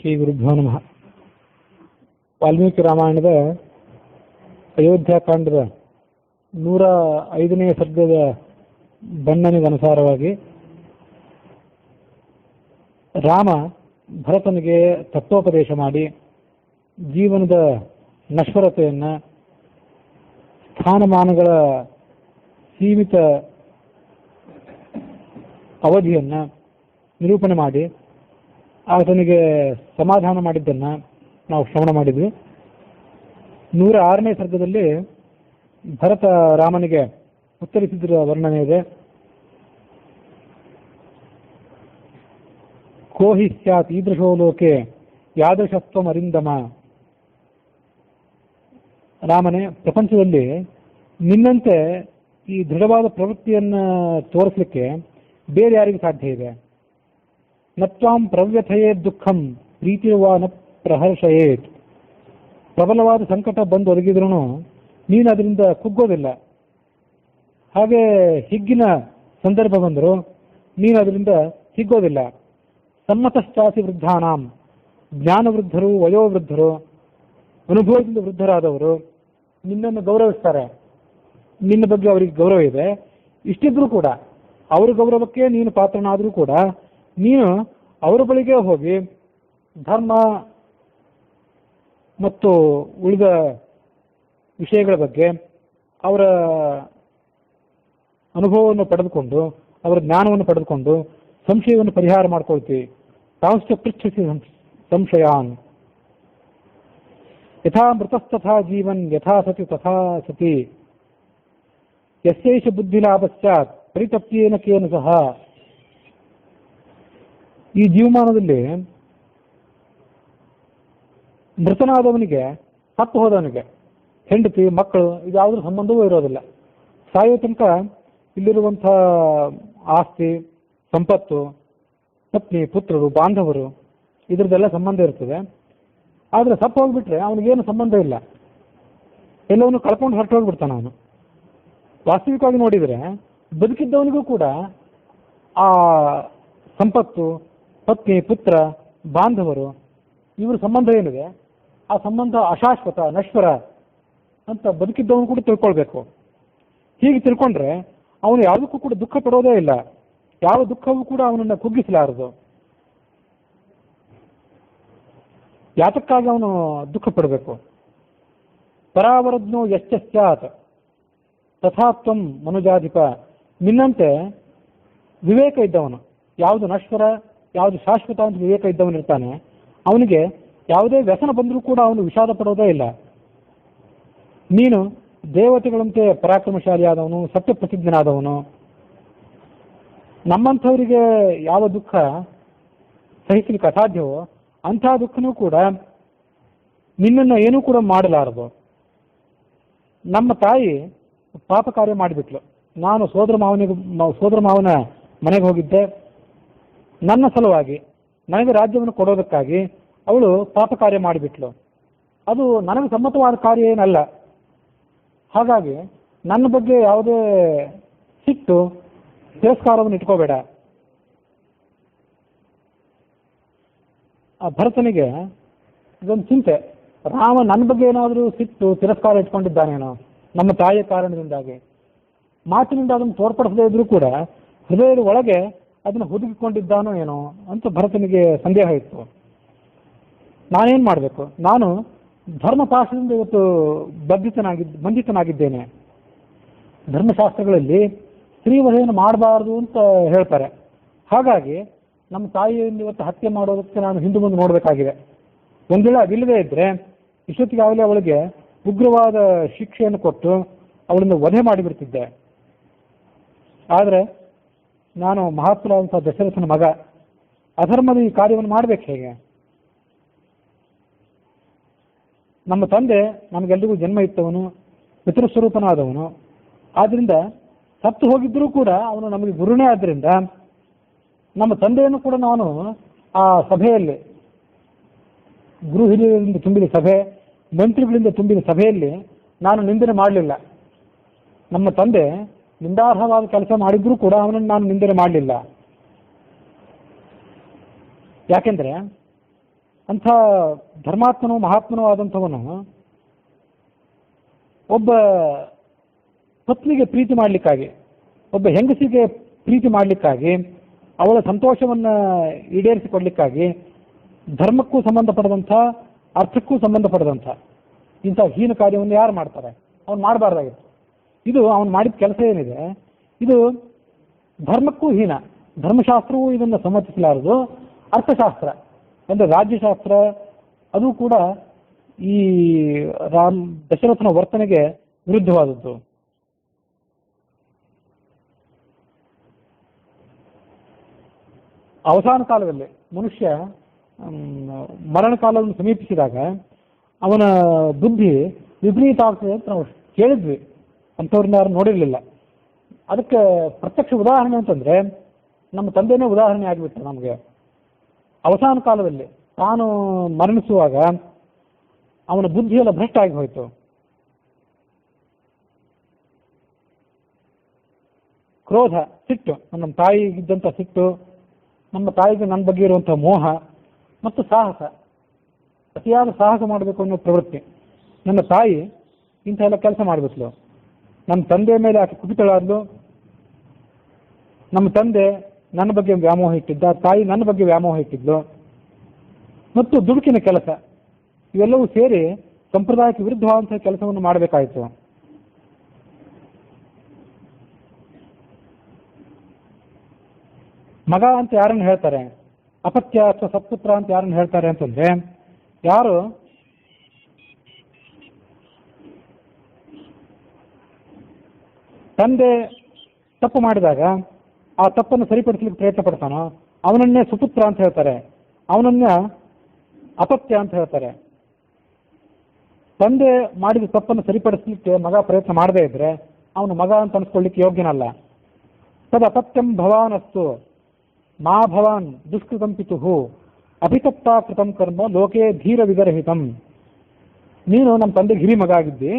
ಶ್ರೀ ಗುರುಭ್ಯೋ ನಮಃ. ವಾಲ್ಮೀಕಿ ರಾಮಾಯಣದ ಅಯೋಧ್ಯಾಕಾಂಡದ 105ನೇ ಸರ್ಗದ ಬಣ್ಣನಿಗನುಸಾರವಾಗಿ ರಾಮ ಭರತನಿಗೆ ತತ್ವೋಪದೇಶ ಮಾಡಿ ಜೀವನದ ನಶ್ವರತೆಯನ್ನು, ಸ್ಥಾನಮಾನಗಳ ಸೀಮಿತ ಅವಧಿಯನ್ನು ನಿರೂಪಣೆ ಮಾಡಿ ಆತನಿಗೆ ಸಮಾಧಾನ ಮಾಡಿದ್ದನ್ನು ನಾವು ಶ್ರವಣ ಮಾಡಿದ್ವಿ. 106ನೇ ಸರ್ಗದಲ್ಲಿ ಭರತ ರಾಮನಿಗೆ ಉತ್ತರಿಸಿದ ವರ್ಣನೆ ಇದೆ. ಕೋಹಿ ಸ್ಯಾತ್ ಈದೃಶೋ ಲೋಕೆ ಯಾದೃಶತ್ವಂ ಅರಿಂದಮ. ರಾಮನೇ, ಪ್ರಪಂಚದಲ್ಲಿ ನಿನ್ನಂತೆ ಈ ದೃಢವಾದ ಪ್ರವೃತ್ತಿಯನ್ನು ತೋರಿಸಲಿಕ್ಕೆ ಬೇರೆ ಯಾರಿಗೆ ಸಾಧ್ಯ ಇದೆ? ನತ್ವಾಂ ಪ್ರವ್ಯಥಯೇತ್ ದುಃಖಂ ಪ್ರೀತಿರ್ವಾ ನ ಪ್ರಹರ್ಷಯೇತ್. ಪ್ರಬಲವಾದ ಸಂಕಟ ಬಂದು ಒದಗಿದ್ರೂ ನೀನು ಅದರಿಂದ ಕುಗ್ಗೋದಿಲ್ಲ. ಹಾಗೆ ಹಿಗ್ಗಿನ ಸಂದರ್ಭ ಬಂದರೂ ನೀನು ಅದರಿಂದ ಹಿಗ್ಗೋದಿಲ್ಲ. ಸಮ್ಮತಶ್ಚಾಸಿ ವೃದ್ಧಾನಾಂ. ಜ್ಞಾನವೃದ್ಧರು, ವಯೋವೃದ್ಧರು, ಅನುಭವದಿಂದ ವೃದ್ಧರಾದವರು ನಿನ್ನನ್ನು ಗೌರವಿಸ್ತಾರೆ. ನಿನ್ನ ಬಗ್ಗೆ ಅವರಿಗೆ ಗೌರವ ಇದೆ. ಇಷ್ಟಿದ್ರೂ ಕೂಡ, ಅವರ ಗೌರವಕ್ಕೆ ನೀನು ಪಾತ್ರನಾದರೂ ಕೂಡ ನೀನು ಅವರ ಬಳಿಗೆ ಹೋಗಿ ಧರ್ಮ ಮತ್ತು ಉಳಿದ ವಿಷಯಗಳ ಬಗ್ಗೆ ಅವರ ಅನುಭವವನ್ನು ಪಡೆದುಕೊಂಡು, ಅವರ ಜ್ಞಾನವನ್ನು ಪಡೆದುಕೊಂಡು ಸಂಶಯವನ್ನು ಪರಿಹಾರ ಮಾಡ್ಕೊಳ್ತೀವಿ. ತಾಂಶ್ಚ ಪೃಚ್ಛಸಿ ಸಂಶಯಾನ್. ಯಥಾ ಮೃತಸ್ತಥಾ ಜೀವನ್ ಯಥಾ ಸತಿ ತಥಾ ಸತಿ. ಯಸ್ಯೈಷ ಬುದ್ಧಿಲಾಭ ಸ್ಯಾತ್ ಪರಿತಪ್ಯೇನ ಕೇನ ಸಹ. ಈ ಜೀವಮಾನದಲ್ಲಿ ಮೃತನಾದವನಿಗೆ, ಸತ್ತು ಹೋದವನಿಗೆ ಹೆಂಡತಿ, ಮಕ್ಕಳು ಇದ್ಯಾವುದ್ರ ಸಂಬಂಧವೂ ಇರೋದಿಲ್ಲ. ಸಾಯೋ ತನಕ ಇಲ್ಲಿರುವಂಥ ಆಸ್ತಿ, ಸಂಪತ್ತು, ಪತ್ನಿ, ಪುತ್ರರು, ಬಾಂಧವರು ಇದ್ರದ್ದೆಲ್ಲ ಸಂಬಂಧ ಇರ್ತದೆ. ಆದರೆ ಸತ್ತು ಹೋಗ್ಬಿಟ್ರೆ ಅವನಿಗೇನು ಸಂಬಂಧ ಇಲ್ಲ. ಎಲ್ಲವನ್ನೂ ಕಳ್ಕೊಂಡು ಹೊರಟು ಹೋಗ್ಬಿಡ್ತಾನೆ ಅವನು. ವಾಸ್ತವಿಕವಾಗಿ ನೋಡಿದರೆ ಬದುಕಿದ್ದವನಿಗೂ ಕೂಡ ಆ ಸಂಪತ್ತು, ಪತ್ನಿ, ಪುತ್ರ, ಬಾಂಧವರು ಇವ್ರ ಸಂಬಂಧ ಏನಿದೆ ಆ ಸಂಬಂಧ ಅಶಾಶ್ವತ, ನಶ್ವರ ಅಂತ ಬದುಕಿದ್ದವನು ಕೂಡ ತಿಳ್ಕೊಳ್ಬೇಕು. ಹೀಗೆ ತಿಳ್ಕೊಂಡ್ರೆ ಅವನು ಯಾವುದಕ್ಕೂ ಕೂಡ ದುಃಖ ಪಡೋದೇ ಇಲ್ಲ. ಯಾವ ದುಃಖವೂ ಕೂಡ ಅವನನ್ನು ಕುಗ್ಗಿಸಲಾರದು. ಯಾತಕ್ಕಾಗಿ ಅವನು ದುಃಖ ಪಡಬೇಕು? ಪರಾವರಜ್ಞೋ ಯಶ್ಚ ಸ್ಯಾತ್ ತಥಾತ್ವಂ ಮನುಜಾಧಿಪ. ನಿನ್ನಂತೆ ವಿವೇಕ ಇದ್ದವನು, ಯಾವುದು ನಶ್ವರ, ಯಾವುದು ಶಾಶ್ವತ ಅಂತ ವಿವೇಕ ಇದ್ದವನಿರ್ತಾನೆ, ಅವನಿಗೆ ಯಾವುದೇ ವ್ಯಸನ ಬಂದರೂ ಕೂಡ ಅವನು ವಿಷಾದ ಪಡೋದೇ ಇಲ್ಲ. ನೀನು ದೇವತೆಗಳಂತೆ ಪರಾಕ್ರಮಶಾಲಿಯಾದವನು, ಸತ್ಯಪ್ರತಿಜ್ಞನಾದವನು. ನಮ್ಮಂಥವರಿಗೆ ಯಾವ ದುಃಖ ಸಹಿಸಲಿಕ್ಕೆ ಅಸಾಧ್ಯವೋ ಅಂಥ ದುಃಖನೂ ಕೂಡ ನಿನ್ನನ್ನು ಏನೂ ಕೂಡ ಮಾಡಲಾರದು. ನಮ್ಮ ತಾಯಿ ಪಾಪ ಕಾರ್ಯ ಮಾಡಿಬಿಟ್ಲು. ನಾನು ಸೋದರ ಮಾವನ ಮನೆಗೆ ಹೋಗಿದ್ದೆ. ನನ್ನ ಸಲುವಾಗಿ, ನನಗೆ ರಾಜ್ಯವನ್ನು ಕೊಡೋದಕ್ಕಾಗಿ ಅವಳು ಪಾಪ ಕಾರ್ಯ ಮಾಡಿಬಿಟ್ಲು. ಅದು ನನಗೆ ಸಮ್ಮತವಾದ ಕಾರ್ಯ ಏನಲ್ಲ. ಹಾಗಾಗಿ ನನ್ನ ಬಗ್ಗೆ ಯಾವುದೇ ಸಿಟ್ಟು, ತಿರಸ್ಕಾರವನ್ನು ಇಟ್ಕೋಬೇಡ. ಆ ಭರತನಿಗೆ ಇದೊಂದು ಚಿಂತೆ, ರಾಮ ನನ್ನ ಬಗ್ಗೆ ಏನಾದರೂ ಸಿಟ್ಟು, ತಿರಸ್ಕಾರ ಇಟ್ಕೊಂಡಿದ್ದಾನೇನೋ ನಮ್ಮ ತಾಯಿಯ ಕಾರಣದಿಂದಾಗಿ. ಮಾತಿನಿಂದ ಅದನ್ನು ತೋರ್ಪಡಿಸದೇ ಇದ್ರೂ ಕೂಡ ಹೃದಯದ ಒಳಗೆ ಅದನ್ನು ಹುದುಗಿಕೊಂಡಿದ್ದಾನೋ ಏನೋ ಅಂತ ಭರತನಿಗೆ ಸಂದೇಹ ಇತ್ತು. ನಾನೇನು ಮಾಡಬೇಕು? ನಾನು ಧರ್ಮಶಾಸ್ತ್ರದಿಂದ ಇವತ್ತು ಬಂಧಿತನಾಗಿದ್ದೇನೆ. ಧರ್ಮಶಾಸ್ತ್ರಗಳಲ್ಲಿ ಸ್ತ್ರೀವಧೆಯನ್ನು ಮಾಡಬಾರ್ದು ಅಂತ ಹೇಳ್ತಾರೆ. ಹಾಗಾಗಿ ನಮ್ಮ ತಾಯಿಯಿಂದ ಇವತ್ತು ಹತ್ಯೆ ಮಾಡೋದಕ್ಕೆ ನಾನು ಹಿಂದೆ ಮುಂದೆ ನೋಡಬೇಕಾಗಿದೆ. ಒಂದು ವೇಳೆ ಅದಿಲ್ಲದೇ ಇದ್ದರೆ ಇಷ್ಟೊತ್ತಿಗಾಗಲೇ ಅವಳಿಗೆ ಉಗ್ರವಾದ ಶಿಕ್ಷೆಯನ್ನು ಕೊಟ್ಟು ಅವಳನ್ನು ವಧೆ ಮಾಡಿಬಿಡ್ತಿದ್ದೆ. ಆದರೆ ನಾನು ಮಹಾತ್ಮರಾದಂಥ ದಶರಥನ ಮಗ, ಅಧರ್ಮದ ಈ ಕಾರ್ಯವನ್ನು ಮಾಡಬೇಕು ಹೇಗೆ? ನಮ್ಮ ತಂದೆ ನಮಗೆಲ್ಲರಿಗೂ ಜನ್ಮ ಇತ್ತವನು, ಪಿತೃಸ್ವರೂಪನಾದವನು. ಆದ್ದರಿಂದ ಸತ್ತು ಹೋಗಿದ್ದರೂ ಕೂಡ ಅವನು ನಮಗೆ ಗುರುನೇ. ಆದ್ದರಿಂದ ನಮ್ಮ ತಂದೆಯನ್ನು ಕೂಡ ನಾನು ಆ ಸಭೆಯಲ್ಲಿ, ಗುರು ಹಿರಿಯರಿಂದ ತುಂಬಿದ ಸಭೆ, ಮಂತ್ರಿಗಳಿಂದ ತುಂಬಿದ ಸಭೆಯಲ್ಲಿ ನಾನು ನಿಂದನೆ ಮಾಡಲಿಲ್ಲ. ನಮ್ಮ ತಂದೆ ನಿಂದಾರ್ಹವಾದ ಕೆಲಸ ಮಾಡಿದ್ರೂ ಕೂಡ ಅವನನ್ನು ನಾನು ನಿಂದನೆ ಮಾಡಲಿಲ್ಲ. ಯಾಕೆಂದರೆ ಅಂಥ ಧರ್ಮಾತ್ಮನೂ ಮಹಾತ್ಮನೂ ಆದಂಥವನು ಒಬ್ಬ ಪತ್ನಿಗೆ ಪ್ರೀತಿ ಮಾಡಲಿಕ್ಕಾಗಿ, ಒಬ್ಬ ಹೆಂಗಸಿಗೆ ಪ್ರೀತಿ ಮಾಡಲಿಕ್ಕಾಗಿ, ಅವಳ ಸಂತೋಷವನ್ನು ಈಡೇರಿಸಿಕೊಡ್ಲಿಕ್ಕಾಗಿ ಧರ್ಮಕ್ಕೂ ಸಂಬಂಧಪಟ್ಟದಂಥ, ಅರ್ಥಕ್ಕೂ ಸಂಬಂಧಪಟ್ಟದಂಥ ಇಂಥ ಹೀನ ಕಾರ್ಯವನ್ನು ಯಾರು ಮಾಡ್ತಾರೆ? ಅವನು ಮಾಡಬಾರ್ದಾಗಿತ್ತು. ಇದು ಅವನು ಮಾಡಿದ ಕೆಲಸ ಏನಿದೆ, ಇದು ಧರ್ಮಕ್ಕೂ ಹೀನ. ಧರ್ಮಶಾಸ್ತ್ರವೂ ಇದನ್ನು ಸಮ್ಮತಿಸಲಾರದು. ಅರ್ಥಶಾಸ್ತ್ರ ಅಂದರೆ ರಾಜ್ಯಶಾಸ್ತ್ರ ಅದು ಕೂಡ ಈ ದಶರಥನ ವರ್ತನೆಗೆ ವಿರುದ್ಧವಾದದ್ದು. ಅವಸಾನ ಕಾಲದಲ್ಲಿ ಮನುಷ್ಯ ಮರಣ ಕಾಲವನ್ನು ಸಮೀಪಿಸಿದಾಗ ಅವನ ಬುದ್ಧಿ ವಿಪರೀತ ಆಗ್ತದೆ ಅಂತ ನಾವು ಕೇಳಿದ್ವಿ, ಅಂಥವ್ರನ್ನ ಯಾರು ನೋಡಿರಲಿಲ್ಲ. ಅದಕ್ಕೆ ಪ್ರತ್ಯಕ್ಷ ಉದಾಹರಣೆ ಅಂತಂದರೆ ನಮ್ಮ ತಂದೆಯೇ ಉದಾಹರಣೆ ಆಗಿಬಿಟ್ಟು ನಮಗೆ. ಅವಸಾನ ಕಾಲದಲ್ಲಿ ತಾನು ಮರಣಿಸುವಾಗ ಅವನ ಬುದ್ಧಿಯೆಲ್ಲ ಭ್ರಷ್ಟ ಆಗಿ ಹೋಯಿತು. ಕ್ರೋಧ, ಸಿಟ್ಟು, ನಮ್ಮ ತಾಯಿಗಿದ್ದಂಥ ಸಿಟ್ಟು, ನಮ್ಮ ತಾಯಿಗೆ ನನ್ನ ಬಗ್ಗೆ ಇರುವಂಥ ಮೋಹ ಮತ್ತು ಸಾಹಸ, ಅತಿಯಾದ ಸಾಹಸ ಮಾಡಬೇಕು ಅನ್ನೋ ಪ್ರವೃತ್ತಿ. ನನ್ನ ತಾಯಿ ಇಂಥ ಎಲ್ಲ ಕೆಲಸ ಮಾಡಿಬಿಟ್ಲು. ನಮ್ಮ ತಂದೆಯ ಮೇಲೆ ಆಕೆ ಕುಪಿತಳಾದ್ಲು. ನಮ್ಮ ತಂದೆ ನನ್ನ ಬಗ್ಗೆ ವ್ಯಾಮೋಹ ಇಟ್ಟಿದ್ದ, ತಾಯಿ ನನ್ನ ಬಗ್ಗೆ ವ್ಯಾಮೋಹ ಇಟ್ಟಿದ್ಲು. ಮತ್ತು ದುಡುಕಿನ ಕೆಲಸ, ಇವೆಲ್ಲವೂ ಸೇರಿ ಸಂಪ್ರದಾಯಕ್ಕೆ ವಿರುದ್ಧವಾದಂತಹ ಕೆಲಸವನ್ನು ಮಾಡಬೇಕಾಯಿತು. ಮಗ ಅಂತ ಯಾರನ್ನು ಹೇಳ್ತಾರೆ, ಅಪತ್ಯ ಅಥವಾ ಸತ್ಪುತ್ರ ಅಂತ ಯಾರನ್ನು ಹೇಳ್ತಾರೆ ಅಂತಂದ್ರೆ, ಯಾರು ತಂದೆ ತಪ್ಪು ಮಾಡಿದಾಗ ಆ ತಪ್ಪನ್ನು ಸರಿಪಡಿಸಲಿಕ್ಕೆ ಪ್ರಯತ್ನ ಪಡ್ತಾನೋ ಅವನನ್ನೇ ಸುಪುತ್ರ ಅಂತ ಹೇಳ್ತಾರೆ, ಅವನನ್ನ ಅಪತ್ಯ ಅಂತ ಹೇಳ್ತಾರೆ. ತಂದೆ ಮಾಡಿದ ತಪ್ಪನ್ನು ಸರಿಪಡಿಸಲಿಕ್ಕೆ ಮಗ ಪ್ರಯತ್ನ ಮಾಡದೇ ಇದ್ರೆ ಅವನು ಮಗ ಅಂತ ಅನ್ಸ್ಕೊಳ್ಳಿಕ್ಕೆ ಯೋಗ್ಯನಲ್ಲ. ತದ್ ಅಪತ್ಯಂ ಭವಾನಸ್ತು ಮಾ ಭವಾನ್ ದುಷ್ಕೃತಂ ಪಿತುಹು ಅಭಿತಪ್ತಾ ಕೃತಂ ಕರ್ಮ ಲೋಕೆ ಧೀರ ವಿಗರಹಿತಂ. ನೀನು ನಮ್ಮ ತಂದೆಗೆ ಹಿರಿಯ ಮಗ ಆಗಿದ್ದಿ,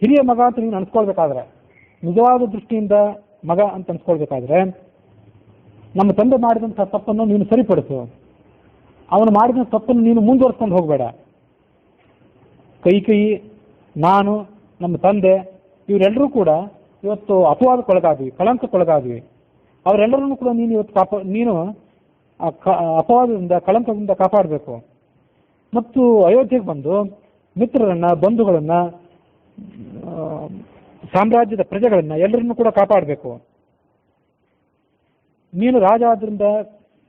ಹಿರಿಯ ಮಗ ಅಂತ ನೀನು ಅನ್ಸ್ಕೊಳ್ಬೇಕಾದ್ರೆ, ನಿಜವಾದ ದೃಷ್ಟಿಯಿಂದ ಮಗ ಅಂತ ಅನ್ಸ್ಕೊಳ್ಬೇಕಾದ್ರೆ ನಮ್ಮ ತಂದೆ ಮಾಡಿದಂಥ ತಪ್ಪನ್ನು ನೀನು ಸರಿಪಡಿಸು. ಅವನು ಮಾಡಿದ ತಪ್ಪನ್ನು ನೀನು ಮುಂದುವರ್ಸ್ಕೊಂಡು ಹೋಗಬೇಡ. ಕೈಕೇಯಿ, ನಾನು, ನಮ್ಮ ತಂದೆ ಇವರೆಲ್ಲರೂ ಕೂಡ ಇವತ್ತು ಅಪವಾದಕ್ಕೊಳಗಾದ್ವಿ, ಕಳಂಕಕ್ಕೊಳಗಾದ್ವಿ. ಅವರೆಲ್ಲರನ್ನೂ ಕೂಡ ನೀನು ಇವತ್ತು ನೀನು ಅಪವಾದದಿಂದ, ಕಳಂಕದಿಂದ ಕಾಪಾಡಬೇಕು. ಮತ್ತು ಅಯೋಧ್ಯೆಗೆ ಬಂದು ಮಿತ್ರರನ್ನ, ಬಂಧುಗಳನ್ನ, ಸಾಮ್ರಾಜ್ಯದ ಪ್ರಜೆಗಳನ್ನ ಎಲ್ಲರನ್ನೂ ಕೂಡ ಕಾಪಾಡಬೇಕು. ನೀನು ರಾಜ ಆದ್ರಿಂದ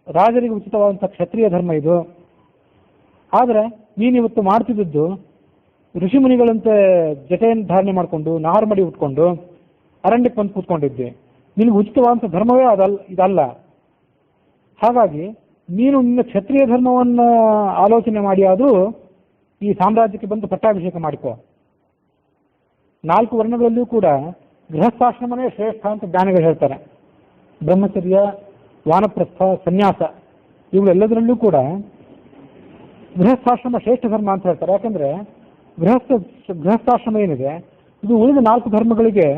ರಾಜರಿಗೆ ಉಚಿತವಾದಂಥ ಕ್ಷತ್ರಿಯ ಧರ್ಮ ಇದು. ಆದರೆ ನೀನಿವತ್ತು ಮಾಡ್ತಿದ್ದದ್ದು ಋಷಿಮುನಿಗಳಂತೆ ಜಟೆಯನ್ನು ಧಾರಣೆ ಮಾಡಿಕೊಂಡು, ನಾರ್ಮಡಿ ಉಟ್ಕೊಂಡು ಅರಣ್ಯಕ್ಕೆ ಬಂದು ಕೂತ್ಕೊಂಡಿದ್ದೆ. ನಿನಗೆ ಉಚಿತವಾದಂಥ ಧರ್ಮವೇ ಇದಲ್ಲ. ಹಾಗಾಗಿ ನೀನು ನಿನ್ನ ಕ್ಷತ್ರಿಯ ಧರ್ಮವನ್ನು ಆಲೋಚನೆ ಮಾಡಿ ಆದರೂ ಈ ಸಾಮ್ರಾಜ್ಯಕ್ಕೆ ಬಂದು ಪಟ್ಟಾಭಿಷೇಕ ಮಾಡಿಕೊ. 4 ವರ್ಣಗಳಲ್ಲಿಯೂ ಕೂಡ ಗೃಹಸ್ಥಾಶ್ರಮನೇ ಶ್ರೇಷ್ಠ ಅಂತ ಜ್ಞಾನಿಗಳು ಹೇಳ್ತಾರೆ. ಬ್ರಹ್ಮಚರ್ಯ, ವಾನಪ್ರಸ್ಥ, ಸನ್ಯಾಸ ಇವುಗಳೆಲ್ಲದರಲ್ಲೂ ಕೂಡ ಗೃಹಸ್ಥಾಶ್ರಮ ಶ್ರೇಷ್ಠ ಧರ್ಮ ಅಂತ ಹೇಳ್ತಾರೆ. ಯಾಕಂದ್ರೆ ಗೃಹಸ್ಥಾಶ್ರಮ ಏನಿದೆ ಇದು ಉಳಿದ 4 ಧರ್ಮಗಳಿಗೆ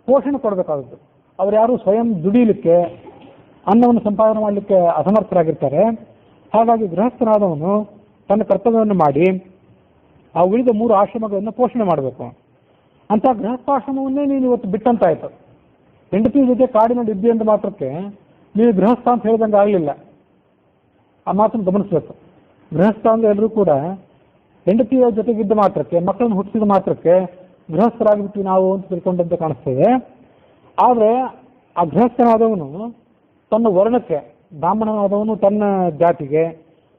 ಪೋಷಣೆ ಕೊಡಬೇಕಾಗುತ್ತೆ. ಅವ್ರು ಯಾರು ಸ್ವಯಂ ದುಡಿಯಲಿಕ್ಕೆ, ಅನ್ನವನ್ನು ಸಂಪಾದನೆ ಮಾಡಲಿಕ್ಕೆ ಅಸಮರ್ಥರಾಗಿರ್ತಾರೆ. ಹಾಗಾಗಿ ಗೃಹಸ್ಥನಾದವನು ತನ್ನ ಕರ್ತವ್ಯವನ್ನು ಮಾಡಿ ಆ ಉಳಿದ 3 ಆಶ್ರಮಗಳನ್ನು ಪೋಷಣೆ ಮಾಡಬೇಕು. ಅಂತ ಗೃಹಸ್ಥಾಶ್ರಮವನ್ನೇ ನೀನು ಇವತ್ತು ಬಿಟ್ಟಂತಾಯ್ತು. ಹೆಂಡತಿ ಜೊತೆ ಕಾಡಿನಲ್ಲಿ ಇದ್ದಿ ಅಂತ ಮಾತ್ರಕ್ಕೆ ನೀವು ಗೃಹಸ್ಥ ಅಂತ ಹೇಳಿದಂಗೆ ಆಗಲಿಲ್ಲ. ಆ ಮಾತನ್ನು ಗಮನಿಸಬೇಕು. ಗೃಹಸ್ಥ ಅಂದ್ರೆ ಎಲ್ಲರೂ ಕೂಡ ಹೆಂಡತಿಯ ಜೊತೆಗಿದ್ದ ಮಾತ್ರಕ್ಕೆ, ಮಕ್ಕಳನ್ನು ಹುಟ್ಟಿಸಿದ ಮಾತ್ರಕ್ಕೆ ಗೃಹಸ್ಥರಾಗಿಬಿಟ್ಟು ನಾವು ಅಂತ ತಿಳ್ಕೊಂಡಂತೆ ಕಾಣಿಸ್ತದೆ. ಆದರೆ ಆ ಗೃಹಸ್ಥನಾದವನು ತನ್ನ ವರ್ಣಕ್ಕೆ, ಬ್ರಾಹ್ಮಣನಾದವನು ತನ್ನ ಜಾತಿಗೆ,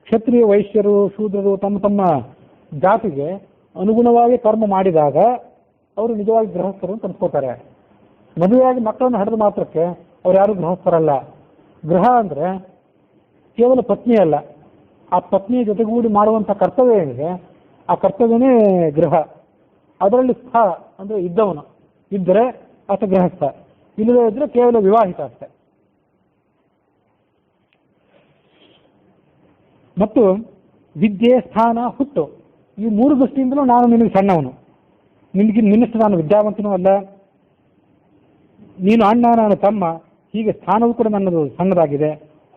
ಕ್ಷತ್ರಿಯ, ವೈಶ್ಯರು, ಶೂದ್ರರು ತಮ್ಮ ತಮ್ಮ ಜಾತಿಗೆ ಅನುಗುಣವಾಗಿ ಕರ್ಮ ಮಾಡಿದಾಗ ಅವರು ನಿಜವಾಗಿ ಗೃಹಸ್ಥರು ಅಂತ ಅನ್ಸ್ಕೋತಾರೆ. ಮದುವೆಯಾಗಿ ಮಕ್ಕಳನ್ನು ಹಡೆದ ಮಾತ್ರಕ್ಕೆ ಅವ್ರು ಯಾರು ಗೃಹಸ್ಥರಲ್ಲ. ಗೃಹ ಅಂದ್ರೆ ಕೇವಲ ಪತ್ನಿ ಅಲ್ಲ, ಆ ಪತ್ನಿಯ ಜೊತೆಗೂಡಿ ಮಾಡುವಂಥ ಕರ್ತವ್ಯ ಏನಿದೆ ಆ ಕರ್ತವ್ಯನೇ ಗೃಹ. ಅದರಲ್ಲಿ ಸ್ಥ ಅಂದ್ರೆ ಇದ್ದವನು ಇದ್ದರೆ ಆತ ಗೃಹಸ್ಥ, ಇಲ್ಲದೇ ಇದ್ರೆ ಕೇವಲ ವಿವಾಹಿತ ಅಷ್ಟೆ. ಮತ್ತು ವಿದ್ಯೆ, ಸ್ಥಾನ, ಹುಟ್ಟು ಈ 3 ದೃಷ್ಟಿಯಿಂದಲೂ ನಾನು ನಿನಗೆ ಸಣ್ಣವನು. ನಿನ್ನಷ್ಟು ನಾನು ವಿದ್ಯಾವಂತನೂ ಅಲ್ಲ, ನೀನು ಅಣ್ಣ, ನಾನು ತಮ್ಮ, ಹೀಗೆ ಸ್ಥಾನವೂ ಕೂಡ ನನ್ನದು ಸಣ್ಣದಾಗಿದೆ.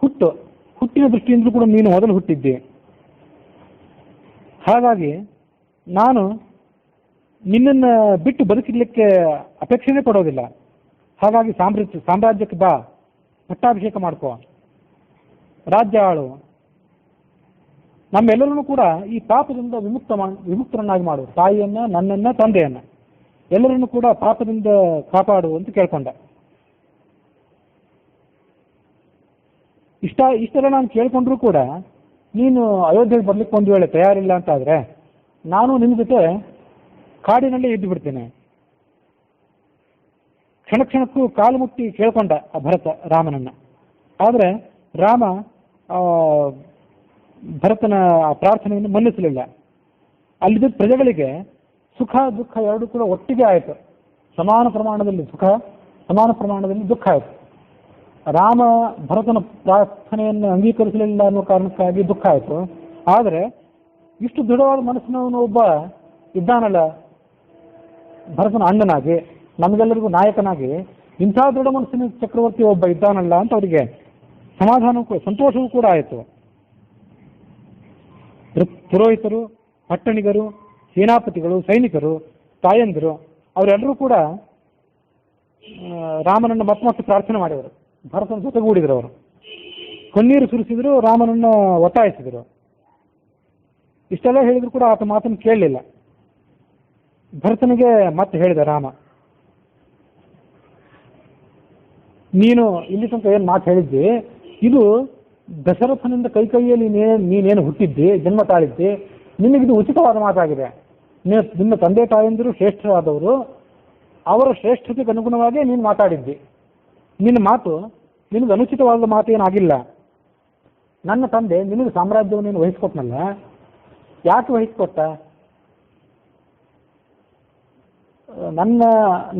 ಹುಟ್ಟಿನ ದೃಷ್ಟಿಯಿಂದಲೂ ಕೂಡ ನೀನು ಮೊದಲು ಹುಟ್ಟಿದ್ದೆ. ಹಾಗಾಗಿ ನಾನು ನಿನ್ನನ್ನು ಬಿಟ್ಟು ಬದುಕಲಿಕ್ಕೆ ಅಪೇಕ್ಷೆನೇ ಪಡೋದಿಲ್ಲ. ಹಾಗಾಗಿ ಸಾಮ್ರಾಜ್ಯಕ್ಕೆ ಬಾ, ಪಟ್ಟಾಭಿಷೇಕ ಮಾಡ್ಕೋ, ರಾಜ್ಯ ಆಳು, ನಮ್ಮೆಲ್ಲರನ್ನೂ ಕೂಡ ಈ ಪಾಪದಿಂದ ವಿಮುಕ್ತರನ್ನಾಗಿ ಮಾಡು, ತಾಯಿಯನ್ನ, ನನ್ನನ್ನ, ತಂದೆಯನ್ನ ಎಲ್ಲರನ್ನೂ ಕೂಡ ಪಾಪದಿಂದ ಕಾಪಾಡು ಅಂತ ಕೇಳ್ಕೊಂಡೆ. ಇಷ್ಟೆಲ್ಲ ನಾನು ಕೇಳ್ಕೊಂಡ್ರೂ ಕೂಡ ನೀನು ಅಯೋಧ್ಯೆಗೆ ಬರ್ಲಿಕ್ಕೆ ಒಂದು ವೇಳೆ ತಯಾರಿಲ್ಲ ಅಂತ ಆದರೆ ನಾನು ನಿನ್ನ ಜೊತೆ ಕಾಡಿನಲ್ಲೇ ಇದ್ದು ಬಿಡ್ತೇನೆ. ಕ್ಷಣ ಕ್ಷಣಕ್ಕೂ ಕಾಲು ಮುಟ್ಟಿ ಕೇಳ್ಕೊಂಡ ಆ ಭರತ ರಾಮನನ್ನ. ಆದರೆ ರಾಮ ಭರತನ ಆ ಪ್ರಾರ್ಥನೆಯನ್ನು ಮನ್ನಿಸಲಿಲ್ಲ. ಅಲ್ಲಿದ್ದ ಪ್ರಜೆಗಳಿಗೆ ಸುಖ ದುಃಖ ಎರಡೂ ಕೂಡ ಒಟ್ಟಿಗೆ ಆಯಿತು. ಸಮಾನ ಪ್ರಮಾಣದಲ್ಲಿ ಸುಖ, ಸಮಾನ ಪ್ರಮಾಣದಲ್ಲಿ ದುಃಖ ಆಯಿತು. ರಾಮ ಭರತನ ಪ್ರಾರ್ಥನೆಯನ್ನು ಅಂಗೀಕರಿಸಲಿಲ್ಲ ಅನ್ನೋ ಕಾರಣಕ್ಕಾಗಿ ದುಃಖ ಆಯಿತು. ಆದರೆ ಇಷ್ಟು ದೃಢವಾದ ಮನಸ್ಸಿನವನು ಒಬ್ಬ ಇದ್ದಾನಲ್ಲ, ಭರತನ ಅಣ್ಣನಾಗಿ, ನಮಗೆಲ್ಲರಿಗೂ ನಾಯಕನಾಗಿ ಇಂಥ ದೃಢ ಮನಸ್ಸಿನ ಚಕ್ರವರ್ತಿ ಒಬ್ಬ ಇದ್ದಾನಲ್ಲ ಅಂತ ಅವರಿಗೆ ಸಮಾಧಾನವೂ ಸಂತೋಷವೂ ಕೂಡ ಆಯಿತು. ಪುರೋಹಿತರು, ಪಟ್ಟಣಿಗರು, ಸೇನಾಪತಿಗಳು, ಸೈನಿಕರು, ತಾಯಂದಿರು ಅವರೆಲ್ಲರೂ ಕೂಡ ರಾಮನನ್ನು ಮತ್ತೆ ಪ್ರಾರ್ಥನೆ ಮಾಡಿದರು. ಭರತನ ಜೊತೆಗೂಡಿದರು. ಅವರು ಕಣ್ಣೀರು ಸುರಿಸಿದ್ರು, ರಾಮನನ್ನು ಒತ್ತಾಯಿಸಿದರು. ಇಷ್ಟೆಲ್ಲ ಹೇಳಿದ್ರು ಕೂಡ ಆತ ಮಾತನ್ನು ಕೇಳಲಿಲ್ಲ. ಭರತನಿಗೆ ಮತ್ತೆ ಹೇಳಿದ ರಾಮ, ನೀನು ಇಲ್ಲಿ ತನಕ ಏನು ಮಾತು ಹೇಳಿದ್ದಿ, ಇದು ದಶರಥನಿಂದ ಕೈಯಲ್ಲಿ ನೀನೇನು ಹುಟ್ಟಿದ್ದಿ, ಜನ್ಮ ತಾಳಿದ್ದಿ, ನಿನಗಿದು ಉಚಿತವಾದ ಮಾತಾಗಿದೆ. ನಿನ್ನ ತಂದೆ ತಾಯಂದಿರು ಶ್ರೇಷ್ಠರಾದವರು, ಅವರ ಶ್ರೇಷ್ಠತೆಗೆ ಅನುಗುಣವಾಗಿ ನೀನು ಮಾತಾಡಿದ್ದಿ. ನಿನ್ನ ಮಾತು ನಿನಗೆ ಅನುಚಿತವಾದ ಮಾತೇನಾಗಿಲ್ಲ. ನನ್ನ ತಂದೆ ನಿನಗೆ ಸಾಮ್ರಾಜ್ಯವನ್ನು ನೀನು ವಹಿಸ್ಕೊಟ್ನಲ್ಲ, ಯಾಕೆ ವಹಿಸ್ಕೊಟ್ಟ?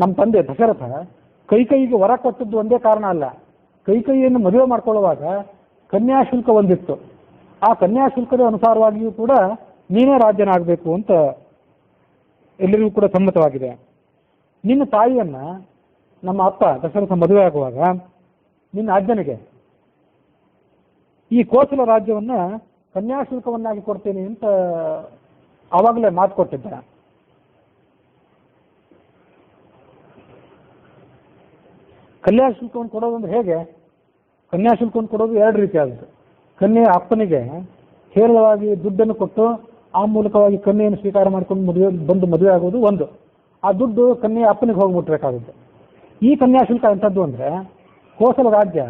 ನಮ್ಮ ತಂದೆ ದಶರಥ ಕೈಗೆ ವರ ಕೊಟ್ಟದ್ದು ಒಂದೇ ಕಾರಣ ಅಲ್ಲ. ಕೈಯನ್ನು ಮದುವೆ ಮಾಡ್ಕೊಳ್ಳುವಾಗ ಕನ್ಯಾಶುಲ್ಕ ಒಂದಿತ್ತು. ಆ ಕನ್ಯಾಶುಲ್ಕದ ಅನುಸಾರವಾಗಿಯೂ ಕೂಡ ನೀನೇ ರಾಜ್ಯನಾಗಬೇಕು ಅಂತ ಎಲ್ಲರಿಗೂ ಕೂಡ ಸಮ್ಮತವಾಗಿದೆ. ನಿನ್ನ ತಾಯಿಯನ್ನ ನಮ್ಮ ಅಪ್ಪ ದಶರಥ ಮದುವೆ ಆಗುವಾಗ ನಿನ್ನ ಅಜ್ಜನಿಗೆ ಈ ಕೋಸಲ ರಾಜ್ಯವನ್ನ ಕನ್ಯಾಶುಲ್ಕವನ್ನಾಗಿ ಕೊಡ್ತೇನೆ ಅಂತ ಆವಾಗಲೇ ಮಾತು ಕೊಟ್ಟಿದ್ದ. ಕನ್ಯಾಶುಲ್ಕವನ್ನು ಕೊಡೋದಂದ್ರೆ ಹೇಗೆ? ಕನ್ಯಾಶುಲ್ಕವನ್ನು ಕೊಡೋದು ಎರಡು ರೀತಿಯಾದದ್ದು. ಕನ್ಯೆಯ ಅಪ್ಪನಿಗೆ ಹೇರಳವಾಗಿ ದುಡ್ಡನ್ನು ಕೊಟ್ಟು ಆ ಮೂಲಕವಾಗಿ ಕನ್ಯೆಯನ್ನು ಸ್ವೀಕಾರ ಮಾಡ್ಕೊಂಡು ಮದುವೆ ಆಗೋದು ಒಂದು. ಆ ದುಡ್ಡು ಕನ್ಯೆಯ ಅಪ್ಪನಿಗೆ ಹೋಗಿ ಮುಟ್ಟಬೇಕಾಗುತ್ತೆ. ಈ ಕನ್ಯಾಶುಲ್ಕ ಎಂಥದ್ದು ಅಂದರೆ, ಕೋಸಲ ರಾಜ್ಯ